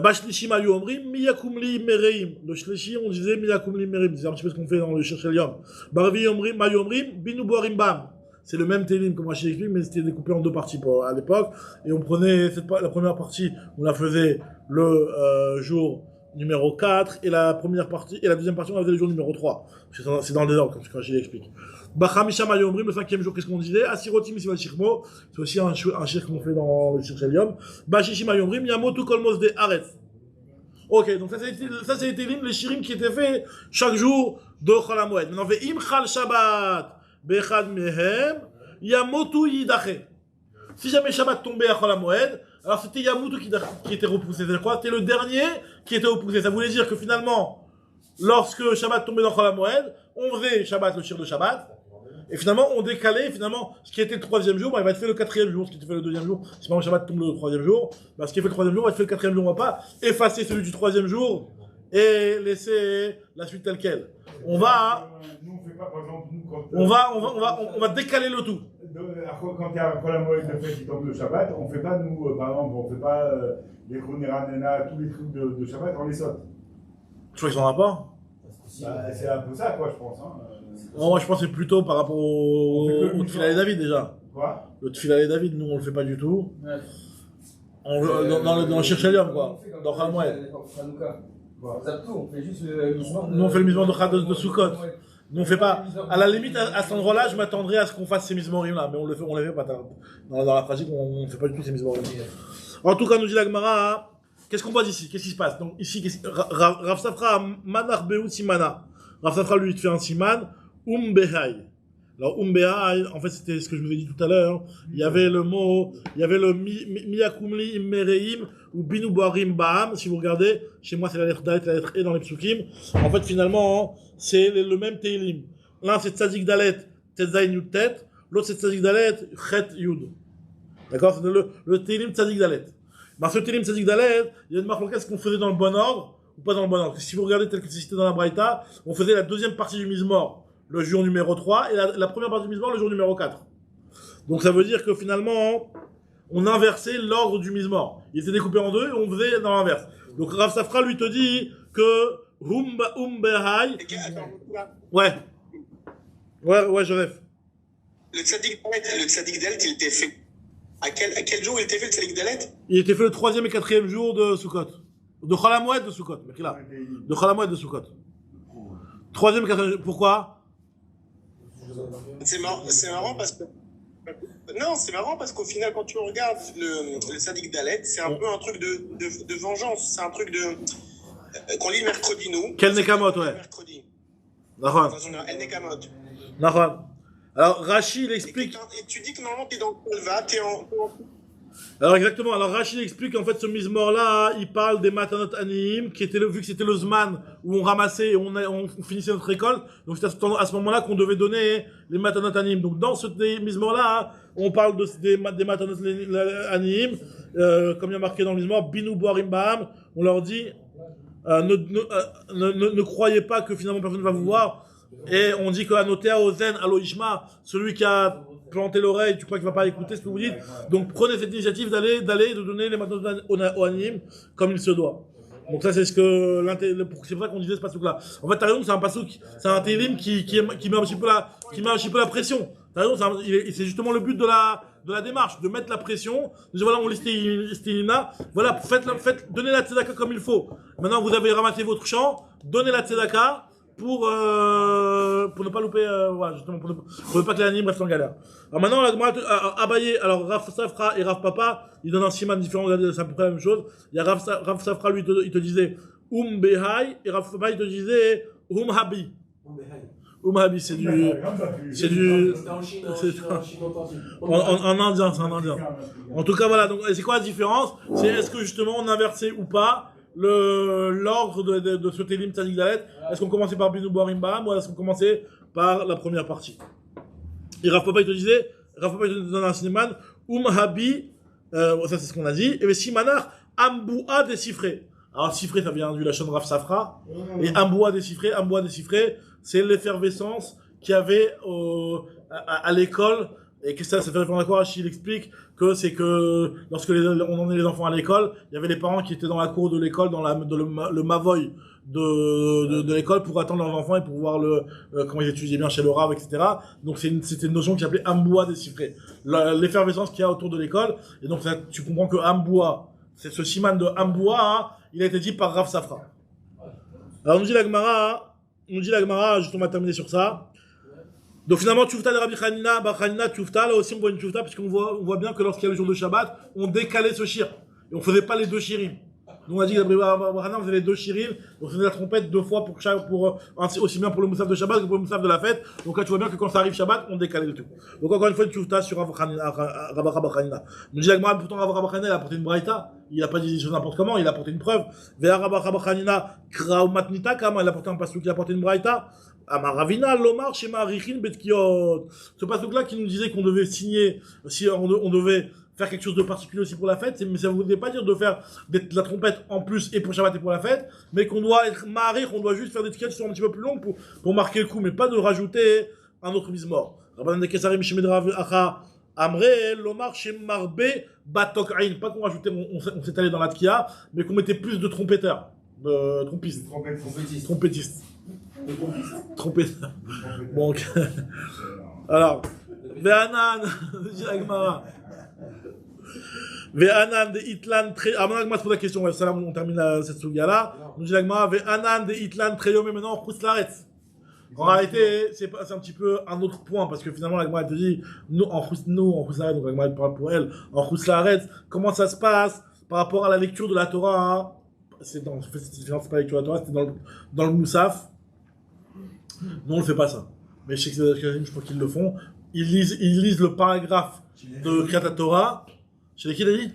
Bashlishim Ayu Omrim, Miyakumli Mereim. Le Shlishi, on disait Miyakumli Mereim. C'est un petit peu ce qu'on fait dans le Cherchel Yom. Barvi Omrim, Mayu Omrim, Binou Barim Ba'am. C'est le même télim comme Rachid explique, mais c'était découpé en deux parties à l'époque. Et on prenait la première partie, on la faisait le jour numéro 4, et la deuxième partie, on la faisait le jour numéro 3. C'est dans le désordre, comme Rachid explique. Bachamisha Mayomrim, le cinquième jour, qu'est-ce qu'on disait? Asirotim Isival Shirmo, c'est aussi un shir qu'on fait dans le Cherchel Yom. Bachishi Mayomrim, Yamotu Kolmos de Aretz. Ok, donc ça c'était les shirim qui étaient faits chaque jour de Chol HaMoed. Maintenant, Ve'im Chal Shabbat, Bechad Mehem, Yamotu Yidache. Si jamais Shabbat tombait à Chol HaMoed, alors c'était Yamotu qui était repoussé. C'est quoi? C'était le dernier qui était repoussé. Ça voulait dire que finalement, lorsque Shabbat tombait dans Chol HaMoed, on faisait Shabbat, le shir de Shabbat, et finalement on décalait, finalement, ce qui était le troisième jour, il va être fait le quatrième jour, ce qui était fait le deuxième jour. Si par exemple Shabbat tombe le troisième jour, ce qui est fait le troisième jour va être fait le quatrième jour. On va pas effacer celui du troisième jour et laisser la suite telle quelle. On va, nous, on fait pas, par exemple, nous, quand, on va décaler le tout. Quand il y a un Chol HaMoed de fête qui tombe le Shabbat, on fait pas, nous, par exemple, on fait pas les Choniranena, tous les trucs de Shabbat, on les saute. Je crois qu'ils sont en rapport. Bah, c'est un peu ça, quoi, je pense. Hein. Non, moi je pense que c'est plutôt par rapport au Tfilah et David déjà. Quoi? Le Tfilah et David, nous on le fait pas du tout. Dans le Cherchel Yom, quoi. Dans Chol HaMoed. On zappe tout, on fait juste le misement. Nous on fait le misement de Sukkot. Nous on fait pas. À la limite, à cet endroit-là, je m'attendrais à ce qu'on fasse ces mismorim là, mais on les fait pas. Dans la pratique, on ne fait pas du tout ces mismorim. En tout cas, nous dit la Gemara, hein, qu'est-ce qu'on voit ici? Qu'est-ce qui se passe? Donc ici, Rav Safra Manar Behu Simana. Rav Safra lui il fait un siman, Behai. Alors, Behai, en fait, c'était ce que je vous ai dit tout à l'heure. Il y avait le mot, il y avait le Miyakumli Immereim ou Binu Boarim Ba'am. Si vous regardez, chez moi, c'est la lettre Dalet, la lettre E dans les psukim. En fait, finalement, c'est le même Teilim. L'un, c'est Tzadik Dalet, Tetzain Yud Tet. L'autre, c'est Tzadik Dalet, Chet Yud. D'accord? C'est le Teilim Tzadik Dalet. Dans ce Teilim Tzadik Dalet, il y a une marque locale, ce qu'on faisait dans le bon ordre ou pas dans le bon ordre. Si vous regardez tel que c'est cité dans la Braïta, on faisait la deuxième partie du Mizmor le jour numéro 3 et la première partie du Mizmor le jour numéro 4. Donc ça veut dire que finalement, on inversait l'ordre du Mizmor. Il était découpé en deux et on faisait dans l'inverse. Donc Rav Safra lui te dit que Behai. Ouais, Joseph. Le Tzadik Dalet, il était fait. À quel jour il était fait le Tzadik Dalet? Il était fait le 3e et 4e jour de Sukkot. De Chol HaMoed de Sukkot. De Chol HaMoed de Sukkot. 3e et 4e jour. Pourquoi? C'est marrant parce que. Non, c'est marrant parce qu'au final, quand tu regardes le Tzadik Dalet, c'est un peu un truc de vengeance. C'est un truc de. Qu'on lit le mercredi, nous. Quel Nekamot, ouais. Mercredi. Nahon. El Nekamot. Nahon. Alors, Rashi, il explique. Et tu dis que normalement, t'es dans le Kolva, t'es en. Alors, exactement. Alors, Rashi explique qu'en fait, ce Mizmor-là, il parle des Matanot Aniyim, qui était vu que c'était le Zman où on ramassait et on finissait notre récolte. Donc, c'est à ce moment-là qu'on devait donner les Matanot Aniyim. Donc, dans ce Mizmor-là, on parle des Matanot Aniyim, comme il y a marqué dans le Mizmor, Binu Boarim Ba'am. On leur dit, ne croyez pas que finalement personne ne va vous voir. Et on dit qu'Anotea Ozen Aloishma, celui qui a planté l'oreille, tu crois qu'il va pas écouter ce que vous dites. Donc prenez cette initiative d'aller de donner les matanot au Anim comme il se doit. Donc ça c'est ce que c'est pour ça qu'on disait ce passouk là. En fait t'as raison, c'est un passouk, c'est un télim qui met un petit peu la pression. T'as raison, c'est justement le but de la démarche, de mettre la pression. Déjà voilà, on listait Stilina, voilà, donnez la tzedaka comme il faut. Maintenant vous avez ramassé votre champ, donner la tzedaka pour ne pas louper, voilà, justement, pour ne pas que l'anime reste en galère. Alors maintenant, la Gemara, Abaye, alors Rav Safra et Rav Papa, ils donnent un siman différent, regardez, c'est à peu près la même chose. Il y a Rav Safra, lui, il te disait Behai, et Rav Papa, il te disait Habi. Habi, c'est du. C'était en Chine, en indien, c'est en indien. En tout cas, voilà, donc c'est quoi la différence? C'est est-ce que justement on inversait ou pas l'ordre de ce Télim Tzadik Dalet? Est-ce qu'on commençait par Binou Boarim Bam ou est-ce qu'on commençait par la première partie? Et Rav Papa, il te disait, Rav Papa, il te donne un cinéman, Habi, ça c'est ce qu'on a dit, et bien Simanar, Amboua décifré. Alors, cifré, ça vient du Lachon Rav Safra, et Amboua décifré, c'est l'effervescence qu'il y avait à l'école. Et que ça fait référence à quoi? Achille explique que c'est que lorsque on emmenait les enfants à l'école, il y avait les parents qui étaient dans la cour de l'école, dans le mavoy de l'école pour attendre leurs enfants et pour voir comment ils étudiaient bien chez le Rav, etc. Donc c'était une notion qui s'appelait Amboua décifré. L'effervescence qu'il y a autour de l'école. Et donc ça, tu comprends que Amboua, c'est ce siman de Amboua, hein, il a été dit par Rav Safra. Alors nous dit la Gemara, juste on va terminer sur ça. Donc finalement, Tchoufta de Rabbi Hanina, Tchoufta, là aussi on voit une Tchoufta, puisqu'on voit bien que lorsqu'il y a le jour de Shabbat, on décalait ce shir. Et on faisait pas les deux shirim. Donc on a dit que on faisait les deux shirim, on faisait la trompette deux fois aussi bien pour le moussaf de Shabbat que pour le moussaf de la fête. Donc là tu vois bien que quand ça arrive Shabbat, on décalait le tout. Donc encore une fois, une Tchoufta sur Rabbi Hanina. Nous dit la Gemara, pourtant Rabbi Hanina, il a apporté une braïta. Il a pas dit des choses n'importe comment, il a apporté une preuve. Vers Rabbi Hanina, Kraou Matnita, il a apporté un pasuk, il a apporté une braïta. Amaravina, Lomar, Shema Richin, Betkiot. Ce passage-là qui nous disait qu'on devait signer, si on devait faire quelque chose de particulier aussi pour la fête, mais ça ne voulait pas dire de faire de la trompette en plus et pour Shabbat et pour la fête, mais qu'on doit être marir, on doit juste faire des tickets qui sont un petit peu plus longues pour marquer le coup, mais pas de rajouter un autre mort. Rabbanan de Kesarim, Shemedrav, Acha, Amre, Lomar, Shemarbe, Batok Ain. Pas qu'on rajoutait, on s'est allé dans la tkia, mais qu'on mettait plus de trompeteurs, de trompistes. Trompettistes. Trompetteur. Bon, alors, Ve'anan, dit la Gemara. Ve'anan de Itlan, alors maintenant, se pose la question, ouais, ça, on termine cette souga-là. Nous dit la Gemara, Ve'anan de Itlan, Treyom, et maintenant, on Laretz. En réalité, c'est un petit peu un autre point, parce que finalement, la Gemara, elle te dit, nous, en Laretz, donc la Gemara, elle parle pour elle, en Laretz, comment ça se passe par rapport à la lecture de la Torah, hein? C'est pas la lecture de la Torah, c'était dans le Moussaf. Non, on ne fait pas ça. Mais je sais que je crois qu'ils le font. Ils lisent le paragraphe de Kriyat Torah. Chez qui il a dit?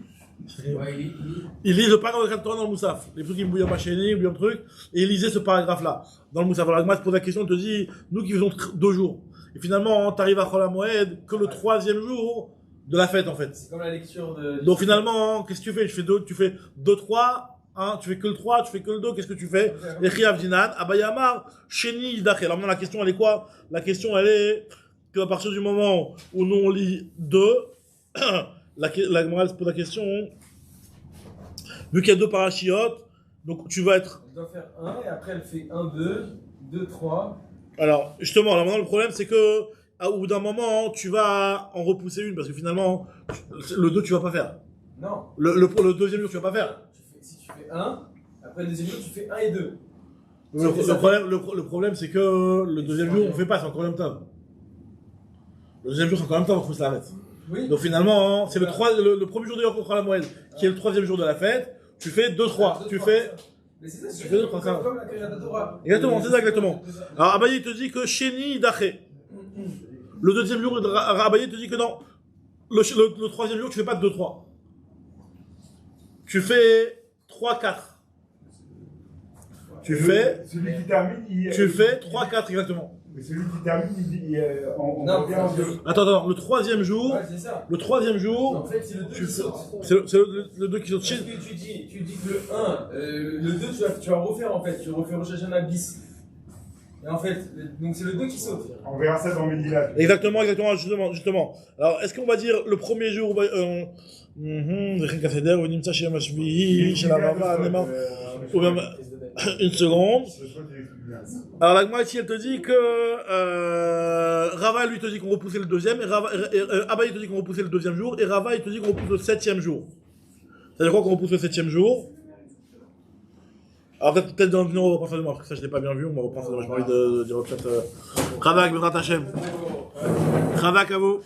Ils lisent le paragraphe de Kriyat Torah dans le Moussaf. Les trucs qui me bouillent en chéni, bouillent en truc. Et ils lisaient ce paragraphe-là dans le Moussaf. Alors, la Gemara se pose la question, on te dit, nous qui faisons 2 jours. Et finalement, t'arrives à Chol HaMoed que le 3e jour de la fête, en fait. C'est comme la lecture de. Donc finalement, qu'est-ce que tu fais? Tu fais 2, 3. Hein, tu fais que le 3, tu fais que le 2, qu'est-ce que tu fais? Echi Avdinan, Abayamar, Sheni Daché. Alors maintenant la question elle est quoi? La question elle est qu'à partir du moment où nous on lit 2, la morale se pose la question, vu qu'il y a 2 parachiotes, donc tu vas être. Elle doit faire 1 et après elle fait 1, 2, 2, 3. Alors justement, là maintenant le problème c'est que au bout d'un moment tu vas en repousser une parce que finalement le 2 tu vas pas faire. Non. Le deuxième jour tu vas pas faire. Si tu fais 1, après le deuxième jour, tu fais 1 et 2. Le problème, c'est que le deuxième jour, on fait pas, c'est encore le même temps. Le deuxième jour, c'est encore le même temps, on trouve ça la fête. Oui. Donc finalement, c'est le premier jour de Yom Kippur à la moelle, qui est le 3e jour de la fête. Tu fais 2-3. Tu fais. Mais c'est ça, tu fais 2-3. Comme la Kriyat Torah. Exactement, c'est ça exactement. Alors Abaye te dit que Sheni Daché. Le deuxième jour, Abaye te dit que non. Le 3e jour, tu fais pas 2-3. Tu fais 3-4. Tu fais. Celui qui termine, tu fais 3-4 exactement. Mais celui qui termine, on non, revient en 2. Attends, le 3e jour. Ouais, c'est ça. Le 3e jour. En fait, c'est le 2 qui saute. C'est le 2 qui saute. Parce que tu dis que le 1, le 2, tu vas refaire en fait. Tu refais Rosh Hashanah bis. Et en fait, donc c'est le 2 qui saute. On verra ça dans Médilat. Exactement, justement. Alors, est-ce qu'on va dire le premier jour. Une seconde. Alors la Gemara ici elle te dit que Rava lui te dit qu'on repoussait le 2e et Abaye te dit qu'on repoussait le 2e jour et Rava il te dit qu'on repousse le 7e jour. C'est-à-dire quoi qu'on repousse le 7e jour? Alors peut-être dans le numéro, on va reprendre ça demain, parce que ça je l'ai pas bien vu, on va reprendre ça demain, j'ai pas envie de dire peut-être... Khavak, Bezrat Hashem. Khavak à vous.